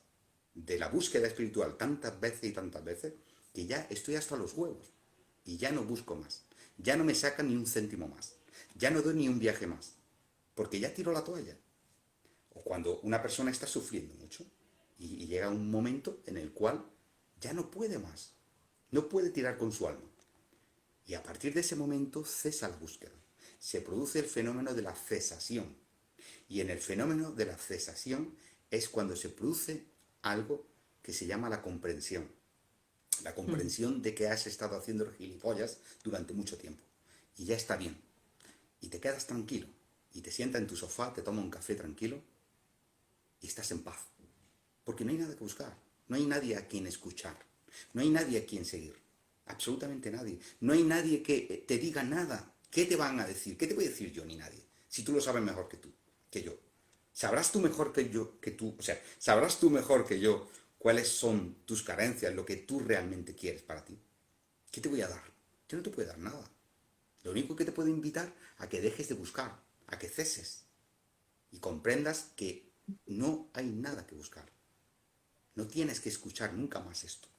de la búsqueda espiritual tantas veces que ya estoy hasta los huevos. Y ya no busco más. Ya no me sacan ni un céntimo más. Ya no doy ni un viaje más. Porque ya tiro la toalla. O cuando una persona está sufriendo mucho y llega un momento en el cual ya no puede más. No puede tirar con su alma. Y a partir de ese momento cesa la búsqueda. Se produce el fenómeno de la cesación. Y en el fenómeno de la cesación es cuando se produce algo que se llama la comprensión. La comprensión de que has estado haciendo gilipollas durante mucho tiempo. Y ya está bien. Y te quedas tranquilo. Y te sientas en tu sofá, te tomas un café tranquilo y estás en paz. Porque no hay nada que buscar. No hay nadie a quien escuchar. No hay nadie a quien seguir. Absolutamente nadie. No hay nadie que te diga nada. ¿Qué te van a decir? ¿Qué te voy a decir yo ni nadie? Si tú lo sabes mejor que tú, que yo. ¿Sabrás tú mejor que yo, que tú? O sea, ¿sabrás tú mejor que yo cuáles son tus carencias, lo que tú realmente quieres para ti? ¿Qué te voy a dar? Yo no te puedo dar nada. Lo único que te puedo invitar a que dejes de buscar, a que ceses y comprendas que no hay nada que buscar. No tienes que escuchar nunca más esto.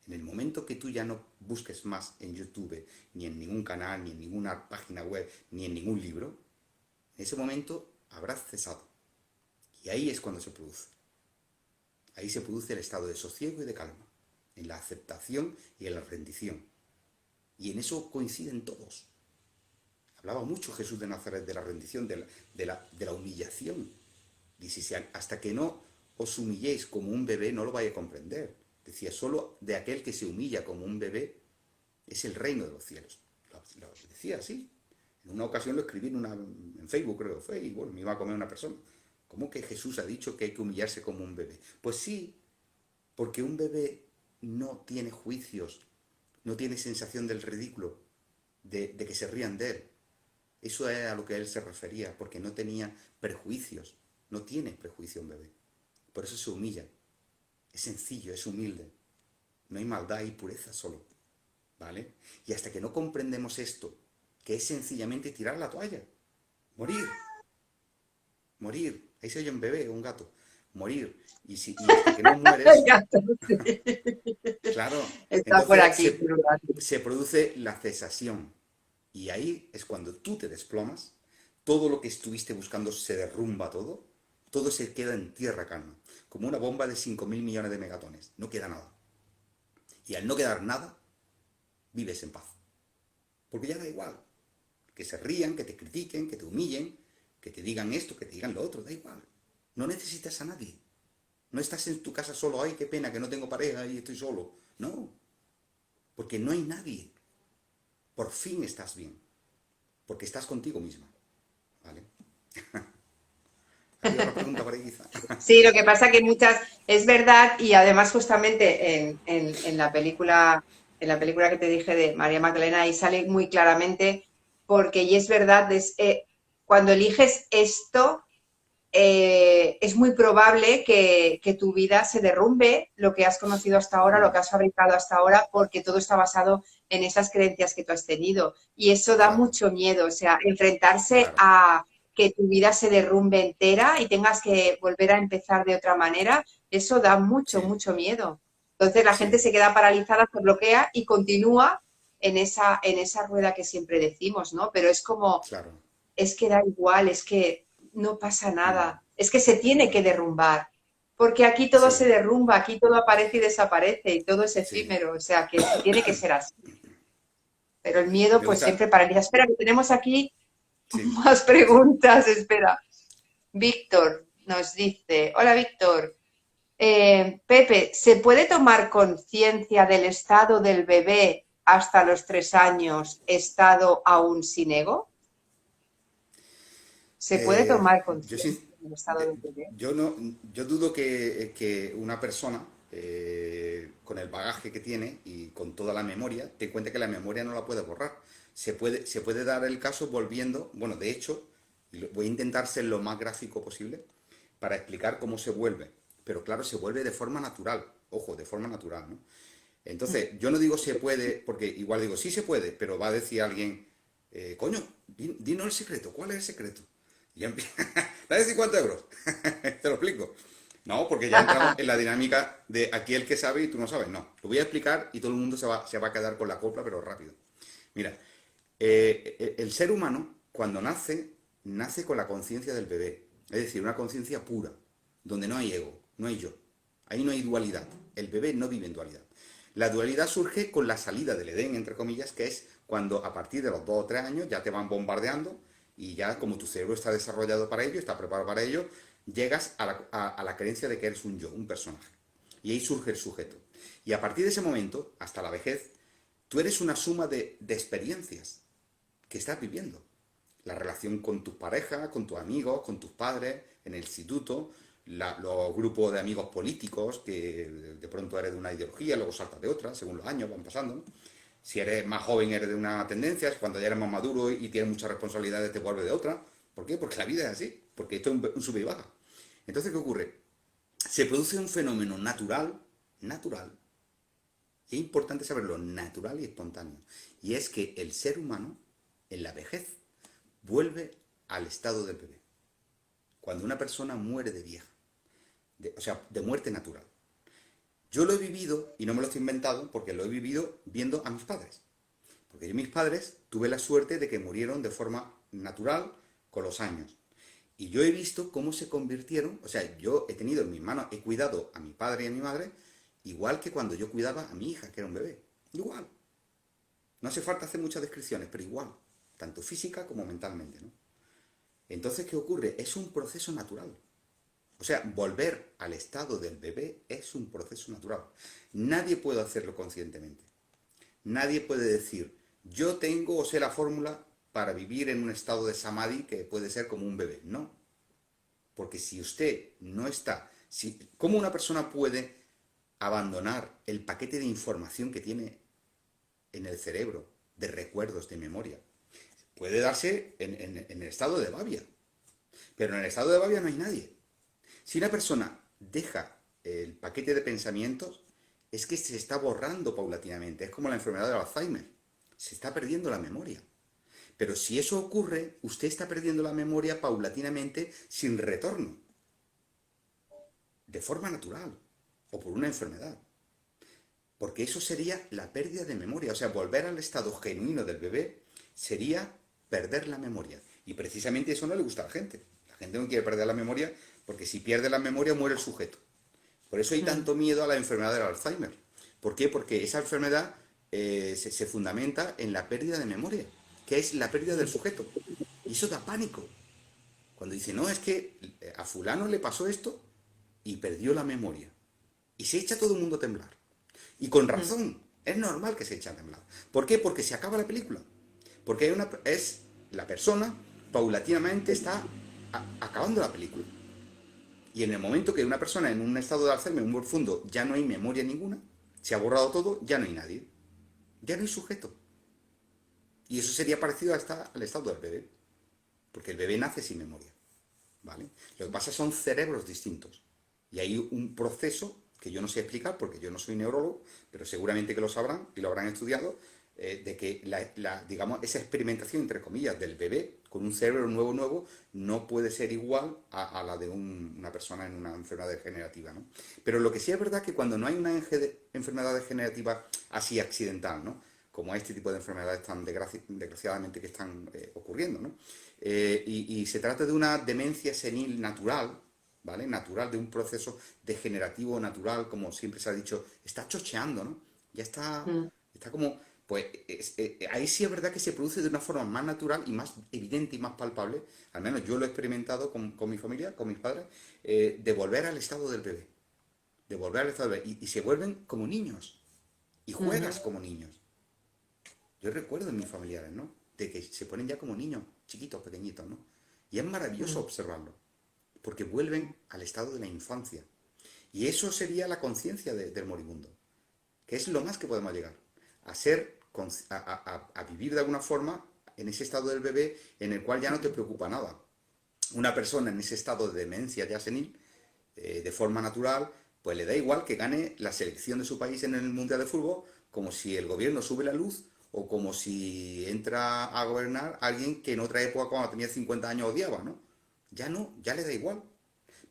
En el momento que tú ya no busques más en YouTube, ni en ningún canal, ni en ninguna página web, ni en ningún libro, en ese momento habrás cesado. Y ahí es cuando se produce. Ahí se produce el estado de sosiego y de calma, en la aceptación y en la rendición. Y en eso coinciden todos. Hablaba mucho Jesús de Nazaret de la rendición, de la humillación. Dice, si hasta que no os humilléis como un bebé, no lo vais a comprender. Decía, solo de aquel que se humilla como un bebé es el reino de los cielos. Lo decía así. En una ocasión lo escribí en Facebook, creo que fue, y bueno, me iba a comer una persona. ¿Cómo que Jesús ha dicho que hay que humillarse como un bebé? Pues sí, porque un bebé no tiene juicios, no tiene sensación del ridículo, de que se rían de él. Eso es a lo que él se refería, porque no tenía prejuicios. No tiene prejuicio un bebé. Por eso se humilla. Es sencillo, es humilde. No hay maldad y pureza solo. ¿Vale? Y hasta que no comprendemos esto, que es sencillamente tirar la toalla, morir, morir. Ahí se oye un bebé o un gato. Morir. Y hasta que no El mueres, gato, sí. claro, Está por entonces aquí, por un rato. se produce la cesación. Y ahí es cuando tú te desplomas, todo lo que estuviste buscando se derrumba todo se queda en tierra calma, como una bomba de 5.000 millones de megatones. No queda nada. Y al no quedar nada, vives en paz. Porque ya da igual. Que se rían, que te critiquen, que te humillen, que te digan esto, que te digan lo otro, da igual. No necesitas a nadie. No estás en tu casa solo, ay, qué pena que no tengo pareja y estoy solo. No, porque no hay nadie. Por fin estás bien, porque estás contigo misma. ¿Vale? ¿Había otra pregunta por ahí quizá? Sí, lo que pasa que muchas, es verdad, y además justamente en la película que te dije de María Magdalena, ahí sale muy claramente, porque y es verdad, cuando eliges esto, es muy probable que tu vida se derrumbe, lo que has conocido hasta ahora, lo que has fabricado hasta ahora, porque todo está basado en esas creencias que tú has tenido. Y eso da Claro, mucho miedo, o sea, enfrentarse claro. a que tu vida se derrumbe entera y tengas que volver a empezar de otra manera, eso da mucho, Sí, mucho miedo. Entonces la gente sí, se queda paralizada, se bloquea y continúa en esa rueda que siempre decimos, ¿no? Pero es como, claro. es que da igual, es que no pasa Mm, nada, es que se tiene que derrumbar, porque aquí todo se sí, derrumba, aquí todo aparece y desaparece y todo es sí. efímero, o sea que tiene que ser así. Pero el miedo Me pues gusta, siempre paraliza. Espera, que tenemos aquí sí. más preguntas, espera. Víctor nos dice, hola Víctor, Pepe, ¿se puede tomar conciencia del estado del bebé hasta los 3 años, estado aún sin ego? ¿Se puede tomar Yo, conciencia del estado del bebé? yo no, yo dudo que una persona con el bagaje que tiene y con toda la memoria, te cuente que la memoria no la puede borrar. Se puede dar el caso volviendo, bueno, de hecho, voy a intentar ser lo más gráfico posible para explicar cómo se vuelve. Pero claro, se vuelve de forma natural. Ojo, de forma natural, ¿no? Entonces, yo no digo se puede, porque igual digo sí se puede, pero va a decir alguien, coño, dinos el secreto, ¿cuál es el secreto? Y ya empieza, dale 50 euros, te lo explico. No, porque ya entramos en la dinámica de aquí el que sabe y tú no sabes. No, lo voy a explicar y todo el mundo se va a quedar con la copla, pero rápido. Mira, el ser humano, cuando nace, nace con la conciencia del bebé. Es decir, una conciencia pura, donde no hay ego, no hay yo. Ahí no hay dualidad. El bebé no vive en dualidad. La dualidad surge con la salida del Edén, entre comillas, que es cuando a partir de los 2 o 3 años ya te van bombardeando y ya como tu cerebro está desarrollado para ello, está preparado para ello, llegas a la creencia de que eres un yo, un personaje. Y ahí surge el sujeto. Y a partir de ese momento, hasta la vejez, tú eres una suma de experiencias que estás viviendo. La relación con tus parejas, con tus amigos, con tus padres, en el instituto, los grupos de amigos políticos, que de pronto eres de una ideología, luego saltas de otra, según los años van pasando, ¿no? Si eres más joven eres de una tendencia, cuando ya eres más maduro y tienes muchas responsabilidades te vuelves de otra. ¿Por qué? Porque la vida es así, porque esto es un sube y baja. Entonces, ¿qué ocurre? Se produce un fenómeno natural, y es importante saberlo, natural y espontáneo. Y es que el ser humano, en la vejez, vuelve al estado del bebé. Cuando una persona muere de vieja, o sea, de muerte natural. Yo lo he vivido, y no me lo estoy inventando, porque lo he vivido viendo a mis padres. Porque yo mis padres tuve la suerte de que murieron de forma natural con los años. Y yo he visto cómo se convirtieron, o sea, yo he tenido en mis manos, he cuidado a mi padre y a mi madre, igual que cuando yo cuidaba a mi hija, que era un bebé. Igual. No hace falta hacer muchas descripciones, pero igual. Tanto física como mentalmente, ¿no? Entonces, ¿qué ocurre? Es un proceso natural. O sea, volver al estado del bebé es un proceso natural. Nadie puede hacerlo conscientemente. Nadie puede decir, yo tengo o sé la fórmula para vivir en un estado de samadhi que puede ser como un bebé. No. Porque si usted no está... ¿Cómo una persona puede abandonar el paquete de información que tiene en el cerebro, de recuerdos, de memoria? Puede darse en el estado de babia, pero en el estado de babia no hay nadie. Si una persona deja el paquete de pensamientos, es que se está borrando paulatinamente. Es como la enfermedad del Alzheimer. Se está perdiendo la memoria. Pero si eso ocurre, usted está perdiendo la memoria paulatinamente sin retorno. De forma natural. O por una enfermedad. Porque eso sería la pérdida de memoria. O sea, volver al estado genuino del bebé sería perder la memoria. Y precisamente eso no le gusta a la gente. La gente no quiere perder la memoria porque si pierde la memoria muere el sujeto. Por eso hay tanto miedo a la enfermedad del Alzheimer. ¿Por qué? Porque esa enfermedad se fundamenta en la pérdida de memoria, que es la pérdida del sujeto. Y eso da pánico. Cuando dice, no, es que a fulano le pasó esto y perdió la memoria. Y se echa todo el mundo a temblar. Y con razón, es normal que se eche a temblar. ¿Por qué? Porque se acaba la película. Porque la persona paulatinamente está acabando la película. Y en el momento que una persona en un estado de Alzheimer muy profundo ya no hay memoria ninguna, se ha borrado todo, ya no hay nadie. Ya no hay sujeto. Y eso sería parecido al estado del bebé. Porque el bebé nace sin memoria. ¿Vale? Lo que pasa son cerebros distintos. Y hay un proceso que yo no sé explicar porque yo no soy neurólogo, pero seguramente que lo sabrán y lo habrán estudiado, de que digamos, esa experimentación, entre comillas, del bebé con un cerebro nuevo no puede ser igual a la de una persona en una enfermedad degenerativa, ¿no? Pero lo que sí es verdad es que cuando no hay una enfermedad degenerativa así accidental, ¿no? Como este tipo de enfermedades tan desgraciadamente que están ocurriendo, ¿no? Y se trata de una demencia senil natural, ¿vale? Natural, de un proceso degenerativo natural, como siempre se ha dicho, está chocheando, ¿no? Ya está como... Pues ahí sí es verdad que se produce de una forma más natural y más evidente y más palpable, al menos yo lo he experimentado con mi familia, con mis padres, de volver al estado del bebé. De volver al estado del bebé. Y se vuelven como niños. Y juegas como niños. Yo recuerdo en mis familiares, ¿no? De que se ponen ya como niños, chiquitos, pequeñitos, ¿no? Y es maravilloso observarlo. Porque vuelven al estado de la infancia. Y eso sería la conciencia del moribundo. Que es lo más que podemos llegar. A vivir de alguna forma en ese estado del bebé en el cual ya no te preocupa nada. Una persona en ese estado de demencia ya senil, de forma natural, pues le da igual que gane la selección de su país en el Mundial de Fútbol, como si el gobierno sube la luz o como si entra a gobernar alguien que en otra época, cuando tenía 50 años, odiaba, ¿no? Ya no, ya le da igual.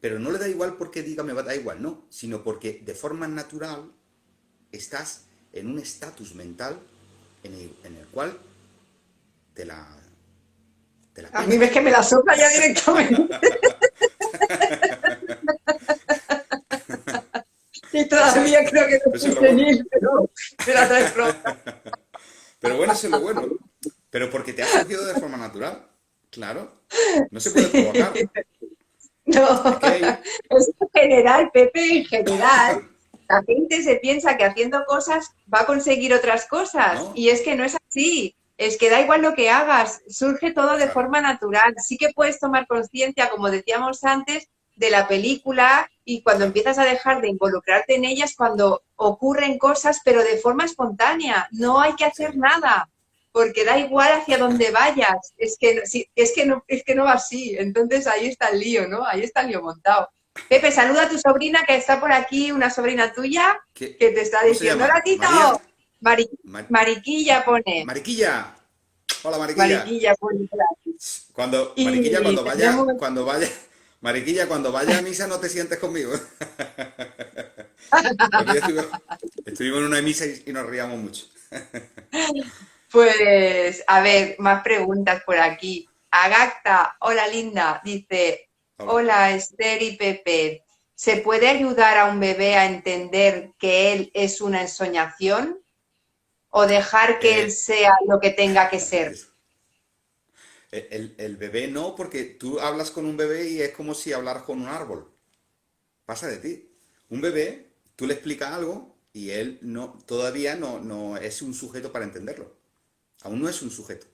Pero no le da igual porque diga me va a dar igual, no, sino porque de forma natural estás en un estatus mental en el cual te la A mí ves que me la sopla ya directamente. Y todavía creo que no Eso estoy es lo bueno. senil, pero me la traes pronta. Pero bueno, eso es lo bueno. Pero porque te ha surgido de forma natural. Claro. No se puede Sí. provocar. Es No, que hay... es en general, Pepe, en general. La gente se piensa que haciendo cosas va a conseguir otras cosas ¿No? y es que no es así. Es que da igual lo que hagas, surge todo de Claro. forma natural. Sí que puedes tomar conciencia, como decíamos antes, de la película y cuando Claro. empiezas a dejar de involucrarte en ellas, cuando ocurren cosas, pero de forma espontánea. No hay que hacer Sí. nada, porque da igual hacia dónde vayas. Es que no va así. Entonces ahí está el lío, ¿no? Ahí está el lío montado. Pepe, saluda a tu sobrina que está por aquí, una sobrina tuya, que te está ¿Cómo se diciendo, llama? hola Tito, ¿María? Mariquilla pone, Mariquilla. Hola, Mariquilla. Mariquilla pone por aquí. Mariquilla, Y tenemos, Mariquilla, cuando vaya a misa no te sientes conmigo. Porque ya estuvimos en una misa y nos reíamos mucho. pues, a ver, más preguntas por aquí. Agacta, hola Linda, dice, Hola. hola Esther y Pepe, ¿se puede ayudar a un bebé a entender que él es una ensoñación o dejar que él Eh, sea lo que tenga que ser? el bebé no, porque tú hablas con un bebé y es como si hablaras con un árbol. Pasa de ti. Un bebé, tú le explicas algo y él todavía no es un sujeto para entenderlo. Aún no es un sujeto.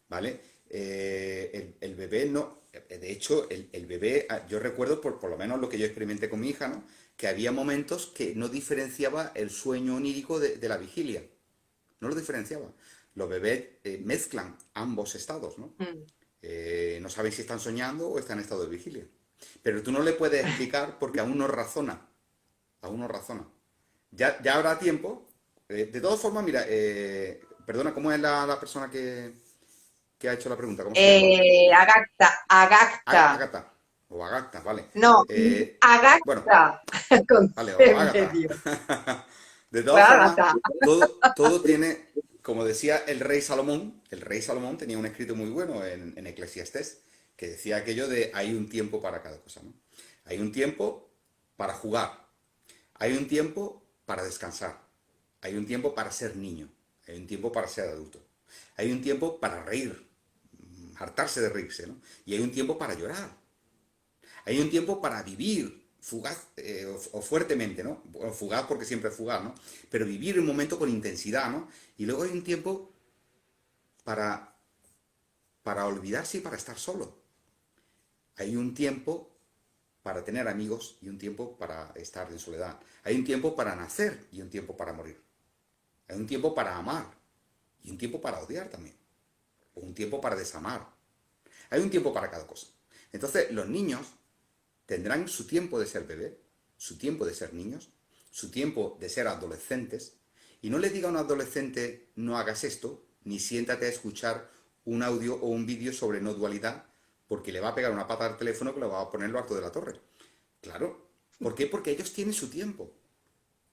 ¿Vale? El bebé no. De hecho, el bebé, yo recuerdo, por lo menos lo que yo experimenté con mi hija, ¿no? Que había momentos que no diferenciaba el sueño onírico de la vigilia. No lo diferenciaba. Los bebés mezclan ambos estados, ¿no? Mm. No saben si están soñando o están en estado de vigilia. Pero tú no le puedes explicar porque aún no razona. Aún no razona. Ya habrá tiempo. De todas formas, mira, perdona, ¿cómo es la persona que ha hecho la pregunta? ¿Cómo se llama? Agacta, Agacta. Agatha. O Agatha, vale. No, Bueno, Agacta, con vale, C o en Agatha. medio. De Fue todas formas, Agata. todo tiene, como decía el rey Salomón tenía un escrito muy bueno en Eclesiastés, que decía aquello de hay un tiempo para cada cosa, ¿no? Hay un tiempo para jugar, hay un tiempo para descansar, hay un tiempo para ser niño, hay un tiempo para ser adulto, hay un tiempo para reír, hartarse de reírse, ¿no? Y hay un tiempo para llorar, hay un tiempo para vivir fugaz o fuertemente, ¿no? Bueno, fugaz porque siempre es fugaz, ¿no? Pero vivir un momento con intensidad, ¿no? Y luego hay un tiempo para, para olvidarse y para estar solo. Hay un tiempo para tener amigos y un tiempo para estar en soledad. Hay un tiempo para nacer y un tiempo para morir. Hay un tiempo para amar y un tiempo para odiar también. O un tiempo para desamar. Hay un tiempo para cada cosa. Entonces, los niños tendrán su tiempo de ser bebé, su tiempo de ser niños, su tiempo de ser adolescentes, y no le diga a un adolescente no hagas esto, ni siéntate a escuchar un audio o un vídeo sobre no dualidad, porque le va a pegar una pata al teléfono que lo va a poner lo alto de la torre. Claro. ¿Por qué? Porque ellos tienen su tiempo.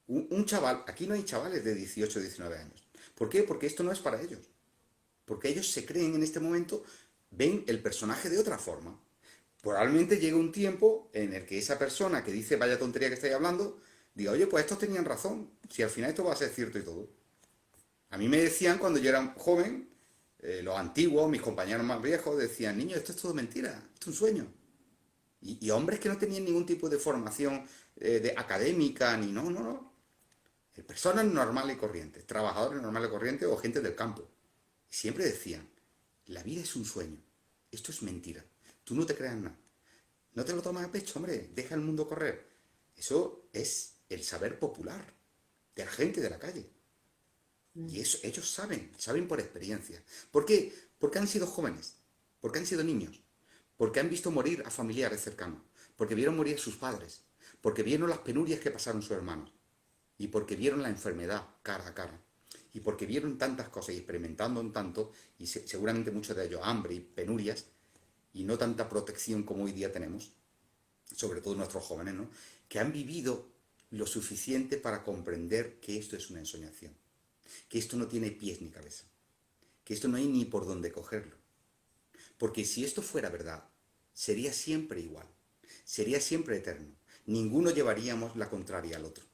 Un chaval, aquí no hay chavales de 18 o 19 años. ¿Por qué? Porque esto no es para ellos. Porque ellos se creen en este momento, ven el personaje de otra forma. Probablemente llegue un tiempo en el que esa persona que dice vaya tontería que estáis hablando, diga, oye, pues estos tenían razón, si al final esto va a ser cierto y todo. A mí me decían cuando yo era joven, los antiguos, mis compañeros más viejos, decían, niño, esto es todo mentira, esto es un sueño. Y hombres que no tenían ningún tipo de formación de académica, ni no. Personas normales y corrientes, trabajadores normales y corrientes o gente del campo. Siempre decían, la vida es un sueño, esto es mentira, tú no te creas nada. No te lo tomas a pecho, hombre, deja el mundo correr. Eso es el saber popular de la gente de la calle. Y eso, ellos saben por experiencia. ¿Por qué? Porque han sido jóvenes, porque han sido niños, porque han visto morir a familiares cercanos, porque vieron morir a sus padres, porque vieron las penurias que pasaron sus hermanos, y porque vieron la enfermedad cara a cara, y porque vieron tantas cosas y experimentando un tanto, y seguramente muchos de ellos hambre y penurias, y no tanta protección como hoy día tenemos, sobre todo nuestros jóvenes, ¿no? Que han vivido lo suficiente para comprender que esto es una ensoñación, que esto no tiene pies ni cabeza, que esto no hay ni por dónde cogerlo. Porque si esto fuera verdad, sería siempre igual, sería siempre eterno. Ninguno llevaríamos la contraria al otro.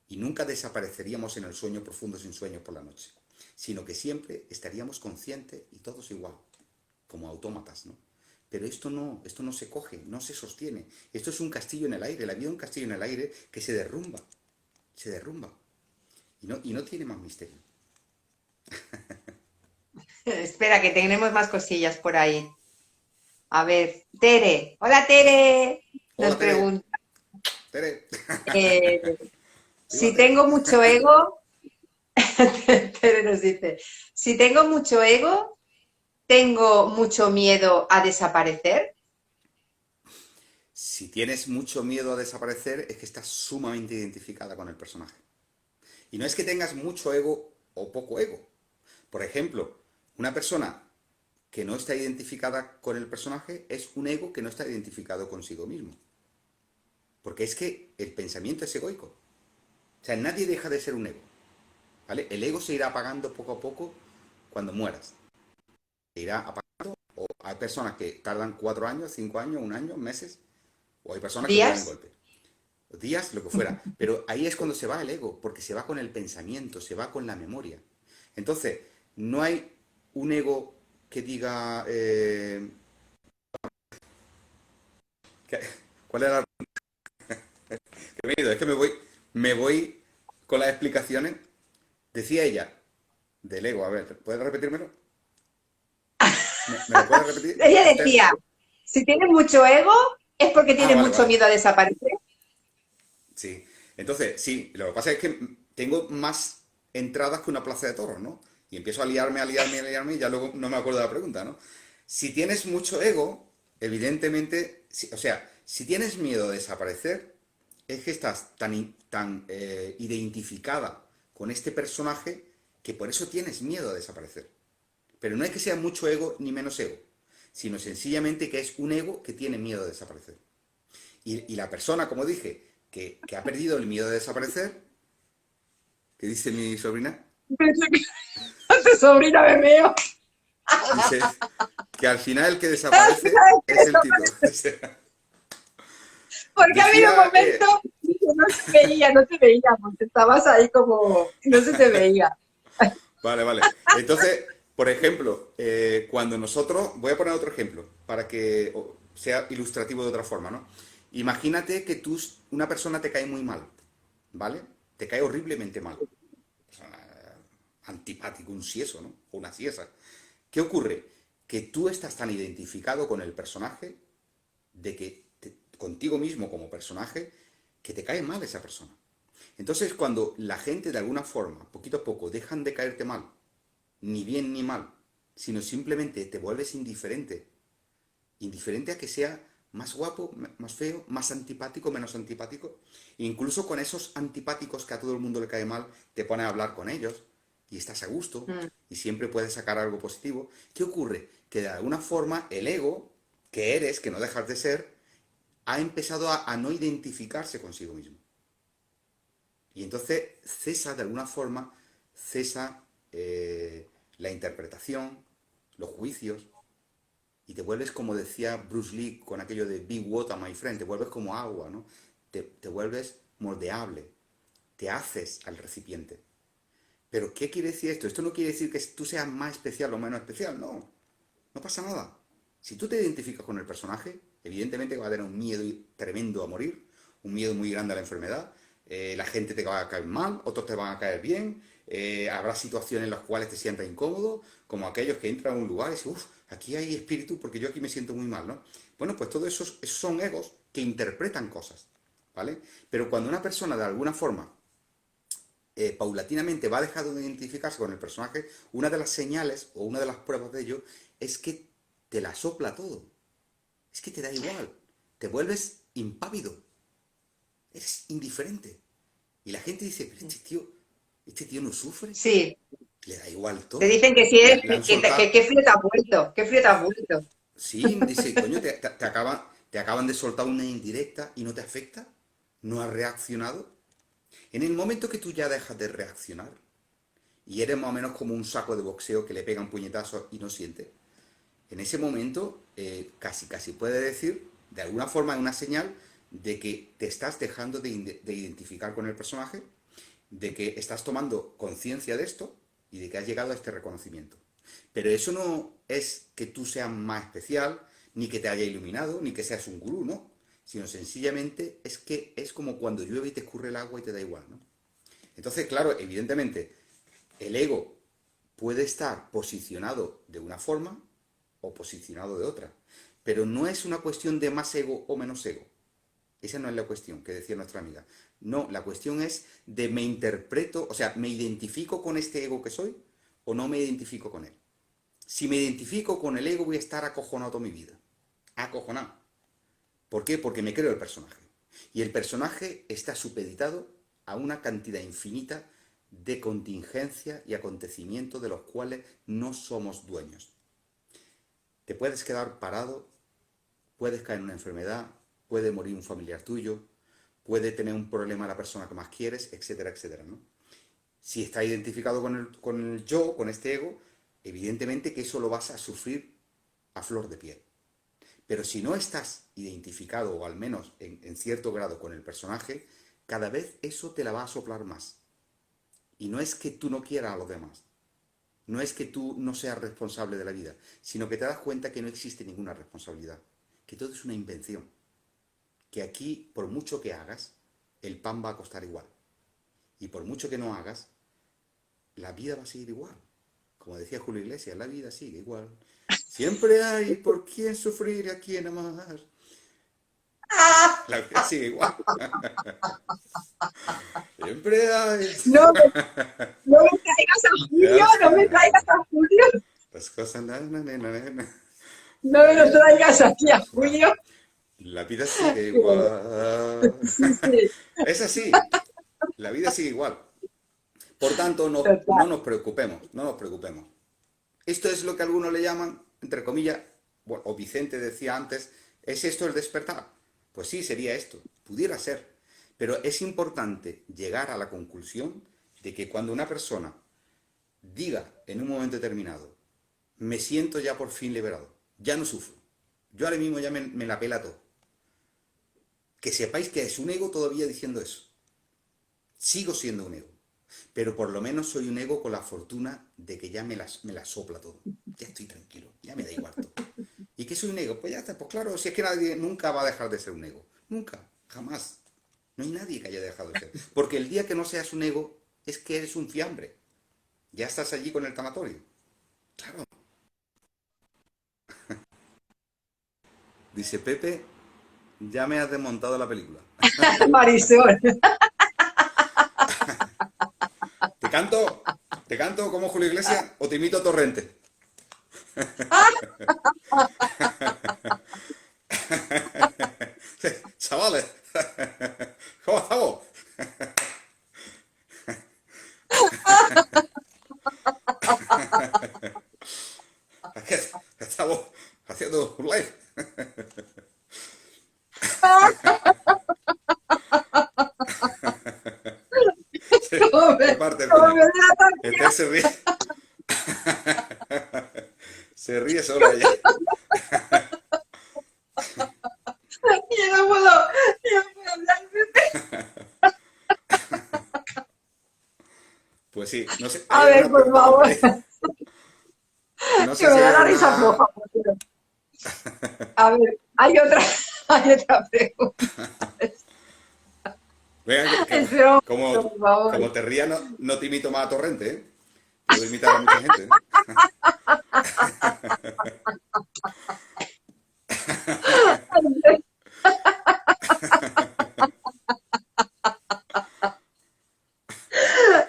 Y nunca desapareceríamos en el sueño profundo sin sueños por la noche, sino que siempre estaríamos conscientes y todos igual, como autómatas, ¿no? Pero esto no se coge, no se sostiene. Esto es un castillo en el aire, la vida es un castillo en el aire que se derrumba. Y no tiene más misterio. Espera, que tenemos más cosillas por ahí. A ver, Tere. Hola, Tere. Nos Hola, Tere. pregunta, Tere. eh, Viva si Tere. tengo mucho ego, Tere nos dice, si tengo mucho ego, ¿tengo mucho miedo a desaparecer? Si tienes mucho miedo a desaparecer, es que estás sumamente identificada con el personaje. Y no es que tengas mucho ego o poco ego. Por ejemplo, una persona que no está identificada con el personaje es un ego que no está identificado consigo mismo. Porque es que el pensamiento es egoico. O sea, nadie deja de ser un ego. ¿Vale? El ego se irá apagando poco a poco cuando mueras. Se irá apagando. O hay personas que tardan 4 años, 5 años, un año, meses. O hay personas que mueren de ¿Días? golpe. Días, lo que fuera. Pero ahí es cuando se va el ego, porque se va con el pensamiento, se va con la memoria. Entonces, no hay un ego que diga... ¿cuál era la... que me he ido? Es que me voy con las explicaciones. Decía ella, del ego, a ver, ¿puedes repetírmelo? ¿Me lo puedes repetir? Ella Esther? decía, Si tienes mucho ego, es porque Ah, tienes vale, mucho vale. miedo a desaparecer. Sí. Entonces, sí, lo que pasa es que tengo más entradas que una plaza de toros, ¿no? Y empiezo a liarme, a liarme, a liarme y ya luego no me acuerdo de la pregunta, ¿no? Si tienes mucho ego, evidentemente, o sea, si tienes miedo de desaparecer, es que estás tan identificada con este personaje que por eso tienes miedo a desaparecer. Pero no es que sea mucho ego ni menos ego, sino sencillamente que es un ego que tiene miedo de desaparecer. Y la persona, como dije, que ha perdido el miedo de desaparecer, que dice mi sobrina, Pensé que tu sobrina me veo. dice que al final el que desaparece es el tito. Porque ha habido un Decía, momento que no se veía, porque estabas ahí como, no se te veía. vale, vale. Entonces, por ejemplo, cuando nosotros, voy a poner otro ejemplo para que sea ilustrativo de otra forma, ¿no? Imagínate que una persona te cae muy mal, ¿vale? Te cae horriblemente mal. Antipático, un sieso, ¿no? O una siesa. ¿Qué ocurre? Que tú estás tan identificado con el personaje de que contigo mismo como personaje que te cae mal esa persona. Entonces, cuando la gente de alguna forma, poquito a poco, dejan de caerte mal, ni bien ni mal, sino simplemente te vuelves indiferente, indiferente a que sea más guapo, más feo, más antipático, menos antipático, incluso con esos antipáticos que a todo el mundo le cae mal, te pones a hablar con ellos y estás a gusto Mm. y siempre puedes sacar algo positivo. ¿Qué ocurre? Que de alguna forma el ego que eres, que no dejas de ser, ha empezado a no identificarse consigo mismo. Y entonces cesa, de alguna forma, cesa la interpretación, los juicios, y te vuelves, como decía Bruce Lee con aquello de Be water, my friend, te vuelves como agua, ¿no? Te vuelves moldeable, te haces al recipiente. Pero ¿qué quiere decir esto? Esto no quiere decir que tú seas más especial o menos especial, no, no pasa nada. Si tú te identificas con el personaje, evidentemente va a tener un miedo tremendo a morir, un miedo muy grande a la enfermedad, la gente te va a caer mal, otros te van a caer bien, habrá situaciones en las cuales te sientas incómodo, como aquellos que entran a un lugar y dicen, uff, aquí hay espíritu porque yo aquí me siento muy mal, ¿no? Bueno, pues todos esos son egos que interpretan cosas, ¿vale? Pero cuando una persona de alguna forma paulatinamente va dejando de identificarse con el personaje, una de las señales o una de las pruebas de ello es que te la sopla todo. Es que te da igual. Te vuelves impávido. Eres indiferente. Y la gente dice, pero este tío no sufre. Sí, Le da igual te todo. dicen que si eres, Le han soltado. qué frío te has vuelto, qué frío te has vuelto. Sí, dice, coño, te acaban de soltar una indirecta y no te afecta. No has reaccionado. En el momento que tú ya dejas de reaccionar, y eres más o menos como un saco de boxeo que le pegan puñetazos y no siente. En ese momento, casi casi puede decir, de alguna forma, es una señal de que te estás dejando de identificar con el personaje, de que estás tomando conciencia de esto y de que has llegado a este reconocimiento. Pero eso no es que tú seas más especial, ni que te haya iluminado, ni que seas un gurú, ¿no? Sino sencillamente es que es como cuando llueve y te escurre el agua y te da igual, ¿no? Entonces, claro, evidentemente, el ego puede estar posicionado de una forma o posicionado de otra. Pero no es una cuestión de más ego o menos ego. Esa no es la cuestión que decía nuestra amiga. No, la cuestión es de me interpreto, o sea, me identifico con este ego que soy o no me identifico con él. Si me identifico con el ego voy a estar acojonado toda mi vida. Acojonado. ¿Por qué? Porque me creo el personaje. Y el personaje está supeditado a una cantidad infinita de contingencias y acontecimientos de los cuales no somos dueños. Te puedes quedar parado, puedes caer en una enfermedad, puede morir un familiar tuyo, puede tener un problema la persona que más quieres, etcétera, etcétera, ¿no? Si está identificado con el yo, con este ego, evidentemente que eso lo vas a sufrir a flor de piel. Pero si no estás identificado, o al menos en cierto grado, con el personaje, cada vez eso te la va a soplar más. Y no es que tú no quieras a los demás, no es que tú no seas responsable de la vida, sino que te das cuenta que no existe ninguna responsabilidad, que todo es una invención, que aquí, por mucho que hagas, el pan va a costar igual. Y por mucho que no hagas, la vida va a seguir igual. Como decía Julio Iglesias, la vida sigue igual. Siempre hay por quién sufrir y a quién amar. La vida sigue igual. Siempre hay. No, no me traigas a Julio, no me traigas a Julio, Las cosas. Na, na, na, na, na. no La me lo vida. traigas aquí a Julio. La vida sigue igual. Sí, sí, Es así. La vida sigue igual. Por tanto, no total. nos preocupemos. No nos preocupemos. Esto es lo que algunos le llaman, entre comillas, bueno, o Vicente decía antes, ¿es esto el despertar? Pues sí, sería esto, pudiera ser. Pero es importante llegar a la conclusión de que cuando una persona diga en un momento determinado, me siento ya por fin liberado, ya no sufro, yo ahora mismo ya me la pela todo, que sepáis que es un ego todavía diciendo eso. Sigo siendo un ego, pero por lo menos soy un ego con la fortuna de que ya me la sopla todo. Ya estoy tranquilo, ya me da igual todo. ¿Y qué soy un ego? Pues ya está, pues claro, si es que nadie nunca va a dejar de ser un ego. Nunca, jamás. No hay nadie que haya dejado de ser. Porque el día que no seas un ego, es que eres un fiambre. Ya estás allí con el tanatorio. Claro. Dice Pepe, ya me has desmontado la película. Marisol. ¿Te canto? ¿Te canto como Julio Iglesias o te imito a Torrente? Chavales, ¿cómo estamos? Aquí estamos haciendo un live. ¿Cómo Se me, parte el cómo me puño. delata? Este se ríe. Se ríe sola ella. Yo no puedo hablar. Pues sí, no sé, A hay ver, alguna por pregunta más favor, por ahí. No que sé si me hay da la risa alguna. floja. A ver, hay otra pregunta. Venga, Espera un como, momento, por favor. como te rías, no te imito más a Torrente, ¿eh? Puedo imitar a mucha gente, ¿eh?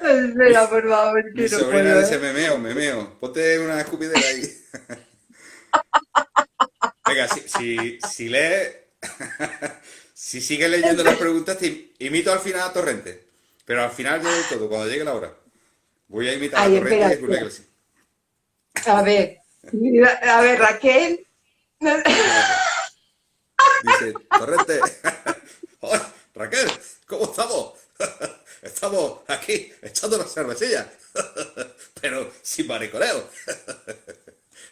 Espera, por favor, Mi que no sobrina puedo, dice, ¿eh? memeo. Ponte una escupidera ahí. Venga, si lees, si sigues leyendo las preguntas, te imito al final a Torrente. Pero al final ya del todo, cuando llegue la hora, voy a imitar a Ay, Torrente espera, y a Julio espera. Iglesias. A ver, mira, a ver, Raquel. Dice Raquel. Dice, Torrente. ¡Hola, Raquel! ¿Cómo estamos? Estamos aquí echando una cervecilla. Pero sin mariconeo.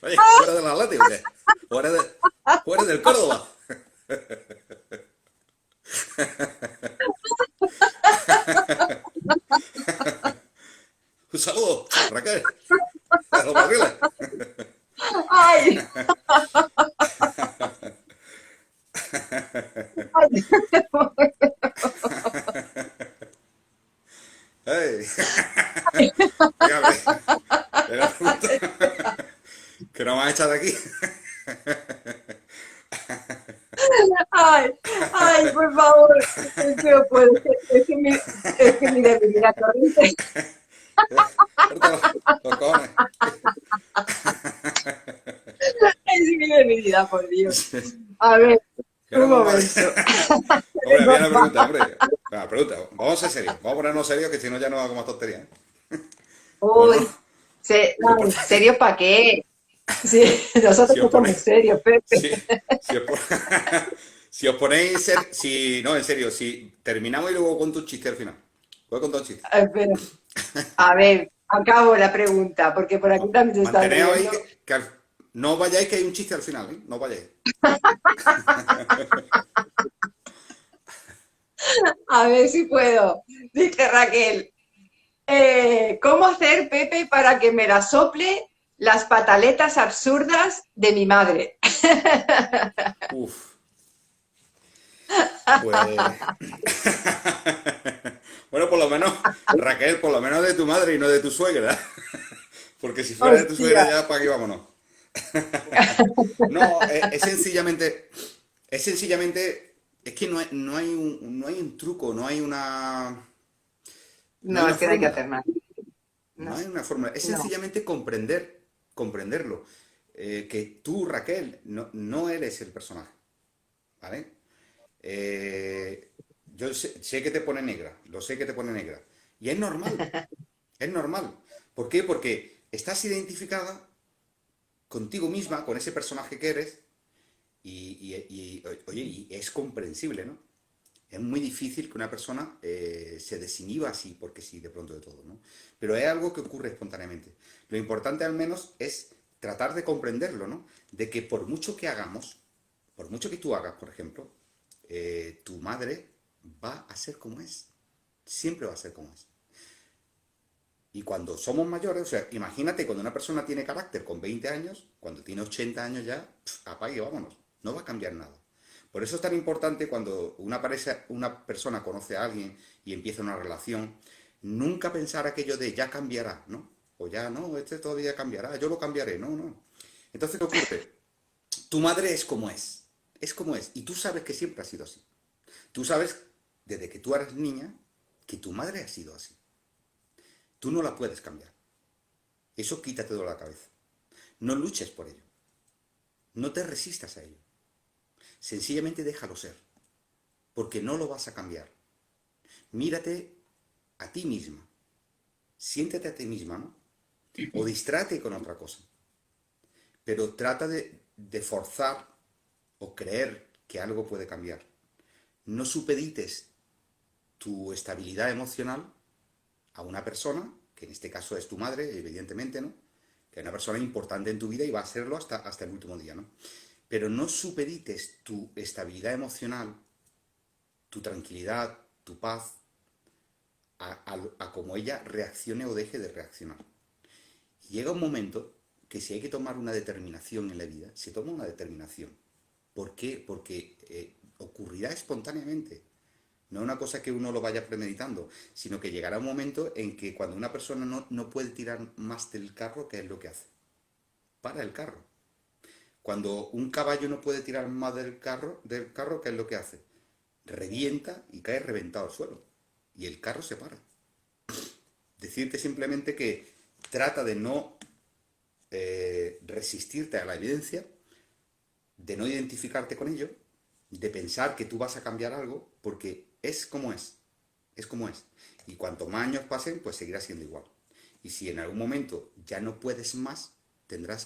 Oye, ¿fuera del Atlético o qué? ¿Fuera del Córdoba? Un saludo, Raquel. A los barriles. Ay, ay. ¡Hey! Venga, venga, pregunta. Que no me has echado de aquí. Ay, ay, por favor, es que no puedo, es que mi debilidad corriente Corta los cojones. es mi debilidad, por Dios. A ver, Que un no, hombre. momento. Hombre, había una pregunta, hombre. Venga, pregunta. Vamos a ser serios. Vamos a ponernos serios, que si no ya no hago más tonterías. ¿Eh? No, no. Uy, Lo no, ¿en importante. serio para qué? Sí, nosotros Si no os somos ponéis. serios, Pepe. Si, si os, si os ponéis. No, en serio, si terminamos y luego cuento un chiste al final. Voy a contar un chiste. Espera, a ver, acabo la pregunta, porque por aquí también se están Manteneos ahí riendo. no vayáis que hay un chiste al final, ¿eh? No vayáis. A ver si puedo. Dice Raquel, ¿cómo hacer, Pepe, para que me la sople las pataletas absurdas de mi madre? Uf. Pues. Bueno, por lo menos, Raquel, por lo menos de tu madre y no de tu suegra. Porque si fuera de tu suegra Hostia, ya, ¿para qué vámonos? No, es que no hay un truco, no hay No, una es que no hay que fórmula. hacer nada. No No, hay una fórmula, es no. sencillamente comprenderlo. Que tú, Raquel, no eres el personaje, ¿vale? Yo sé que te pone negra, lo sé que te pone negra. Y es normal. ¿Por qué? Porque estás identificada contigo misma, con ese personaje que eres, oye, y es comprensible, ¿no? Es muy difícil que una persona se desinhiba así, porque sí, de pronto de todo, ¿no? Pero es algo que ocurre espontáneamente. Lo importante al menos es tratar de comprenderlo, ¿no? De que por mucho que hagamos, por mucho que tú hagas, por ejemplo, tu madre va a ser como es. Siempre va a ser como es. Y cuando somos mayores, o sea, imagínate cuando una persona tiene carácter con 20 años, cuando tiene 80 años ya, apague y vámonos. No va a cambiar nada. Por eso es tan importante cuando una persona conoce a alguien y empieza una relación, nunca pensar aquello de ya cambiará, ¿no? O ya no, este todavía cambiará, yo lo cambiaré, no, no. Entonces, ¿qué ocurre? Tu madre es como es, y tú sabes que siempre ha sido así. Tú sabes, desde que tú eres niña, que tu madre ha sido así. Tú no la puedes cambiar. Eso quítate de la cabeza. No luches por ello. No te resistas a ello. Sencillamente déjalo ser. Porque no lo vas a cambiar. Mírate a ti misma. Siéntete a ti misma, ¿no? O distráete con otra cosa. Pero trata de forzar o creer que algo puede cambiar. No supedites tu estabilidad emocional a una persona, que en este caso es tu madre, evidentemente, ¿no? Que es una persona importante en tu vida y va a serlo hasta el último día, ¿no? Pero no supedites tu estabilidad emocional, tu tranquilidad, tu paz, a cómo ella reaccione o deje de reaccionar. Y llega un momento que si hay que tomar una determinación en la vida, se toma una determinación. ¿Por qué? Porque ocurrirá espontáneamente. No es una cosa que uno lo vaya premeditando, sino que llegará un momento en que cuando una persona no puede tirar más del carro, ¿qué es lo que hace? Para el carro. Cuando un caballo no puede tirar más del carro, ¿qué es lo que hace? Revienta y cae reventado al suelo. Y el carro se para. Decirte simplemente que trata de no resistirte a la evidencia, de no identificarte con ello, de pensar que tú vas a cambiar algo, porque es como es. Es como es. Y cuanto más años pasen, pues seguirá siendo igual. Y si en algún momento ya no puedes más, tendrá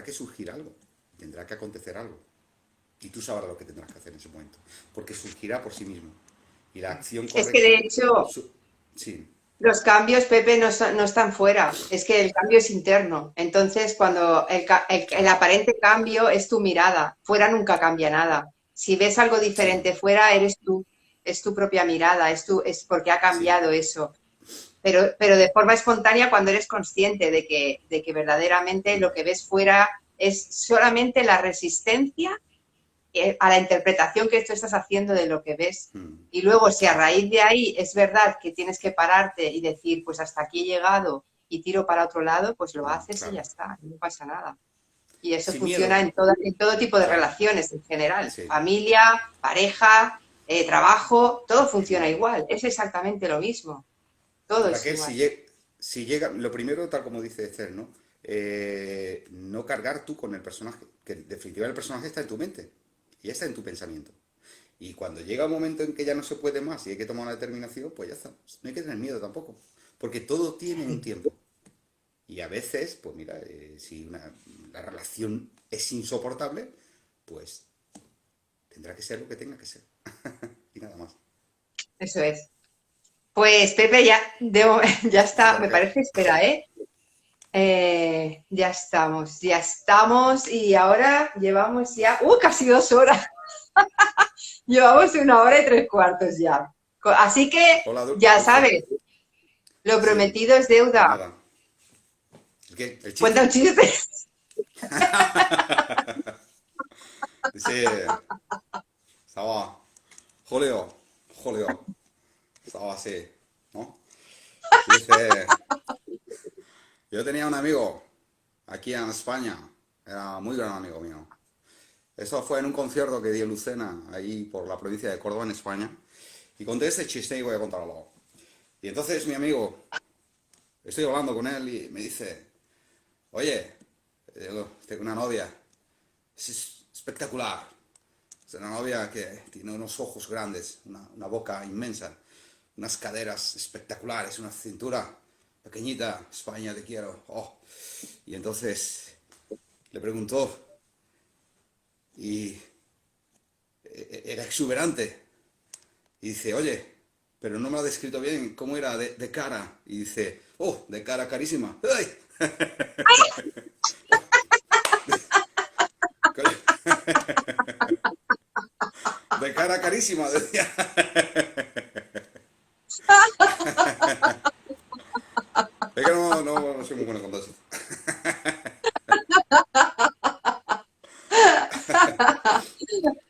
que surgir algo, tendrá que acontecer algo. Y tú sabrás lo que tendrás que hacer en ese momento, porque surgirá por sí mismo. Y la acción Es que de correcta, hecho, sí, los cambios, Pepe, no están fuera, es que el cambio es interno. Entonces, cuando el claro, aparente cambio es tu mirada, fuera nunca cambia nada. Si ves algo sí, diferente fuera, eres tú, es tu propia mirada, es porque ha sí, cambiado eso. Pero de forma espontánea cuando eres consciente de que verdaderamente lo que ves fuera es solamente la resistencia a la interpretación que tú estás haciendo de lo que ves. Y luego, si a claro, raíz de ahí es verdad que tienes que pararte y decir, pues hasta aquí he llegado y tiro para otro lado, pues lo haces y ya claro. está, no pasa nada. Y eso Sin funciona miedo, en todo tipo de claro, relaciones en general. sí. Familia, pareja, trabajo, todo funciona igual. Es exactamente lo mismo. Todo es Raquel, igual. si llega, lo primero, tal como dice Esther, ¿no? No cargar tú con el personaje, que en definitiva el personaje está en tu mente y está en tu pensamiento. Y cuando llega un momento en que ya no se puede más y hay que tomar una determinación, pues ya está. No hay que tener miedo tampoco, porque todo tiene un tiempo. Y a veces, pues mira, si la relación es insoportable, pues tendrá que ser lo que tenga que ser. Y nada más. Eso es. Pues Pepe, ya Sí, está, me Raquel. parece, espera, ¿eh? Ya estamos y ahora llevamos ya, casi 2 horas, llevamos 1 hora y 3 cuartos ya. Así que Hola, ya Dulce. sabes, lo Sí, prometido es pues deuda. nada. ¿Qué? ¿El Cuenta un chiste? chiste. Dice, estaba Julio, Julio, estaba así, ¿no? Dice, yo tenía un amigo aquí en España Era muy gran amigo mío. Eso fue en un concierto que di en Lucena, ahí por la provincia de Córdoba, en España. Y conté este chiste y voy a contarlo luego. Y entonces mi amigo, estoy hablando con él y me dice, oye, tengo una novia, es espectacular. Es una novia que tiene unos ojos grandes, una boca inmensa, unas caderas espectaculares, una cintura pequeñita. España, te quiero. Oh. Y entonces le preguntó y era exuberante. Y dice, oye, pero no me lo ha descrito bien, ¿cómo era de cara? Y dice, oh, de cara carísima. ¡Ay! De cara carísima, decía. Es que no soy muy bueno con todo eso.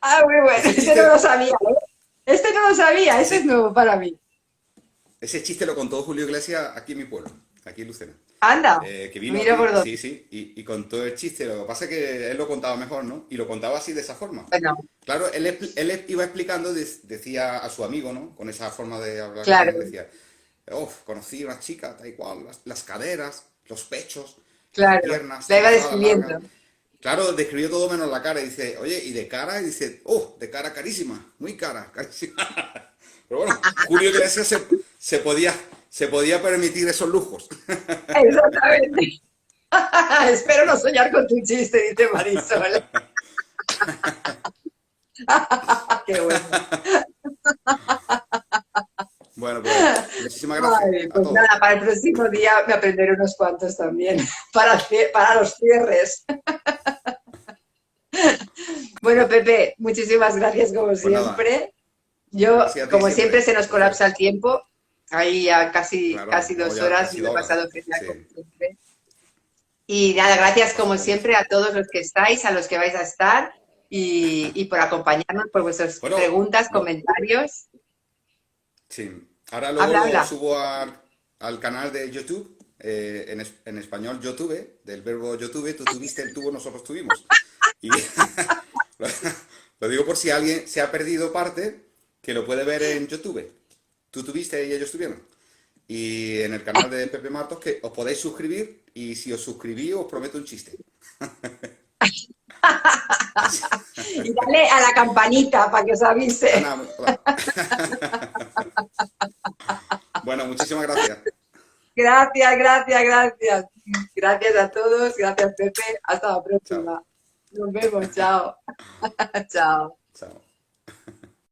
Ah, muy bueno, Ese este no lo chiste, sabía, ¿eh? Este no lo sabía, este es ese, nuevo para mí. ese chiste lo contó Julio Iglesias aquí en mi pueblo, aquí en Lucena. Anda, Que vino mira por aquí, dónde. sí, sí, y contó el chiste. Lo que pasa es que él lo contaba mejor, ¿no? Y lo contaba así, de esa forma. Bueno, Claro, él iba explicando, decía a su amigo, ¿no? Con esa forma de hablar que tiene, claro, decía, oh, conocí a una chica, tal y cual, las caderas, los pechos, las claro, piernas, la iba trazadas, describiendo. largas. Claro, describió todo menos la cara y dice, oye, ¿y de cara? Y dice, oh, de cara carísima, muy cara, carísima. Pero bueno, Julio Iglesias se podía permitir esos lujos. Exactamente. Espero no soñar con tu chiste, dice Marisol. Qué bueno. Bueno, pues muchísimas gracias Ay, a pues todos. nada, para el próximo día me aprenderé unos cuantos también, para los cierres. Bueno, Pepe, muchísimas gracias como Pues nada, siempre. Yo, gracias a ti como siempre, siempre. se nos Un placer. colapsa el tiempo. Ahí ya Claro, casi no, dos ya horas casi y me he 2 horas. pasado genial como Sí, siempre. Y nada, gracias pasa como volando. siempre a todos los que estáis, a los que vais a estar y por acompañarnos, por vuestras Bueno, preguntas, comentarios. sí. Ahora luego Habla, lo habla. subo al canal de YouTube, en español YouTube, del verbo YouTube, tú tuviste el tubo, nosotros tuvimos. Y lo, lo digo por si alguien se ha perdido parte, que lo puede ver en YouTube. Tú tuviste y ellos tuvieron. Y en el canal de Pepe Martos, que os podéis suscribir, y si os suscribís os prometo un chiste. Así- Y dale a la campanita para que os avise. Ana, bueno, muchísimas gracias. Gracias, gracias, gracias. Gracias a todos, gracias Pepe. Hasta la Chao, próxima. Nos vemos, chao. Chao. chao.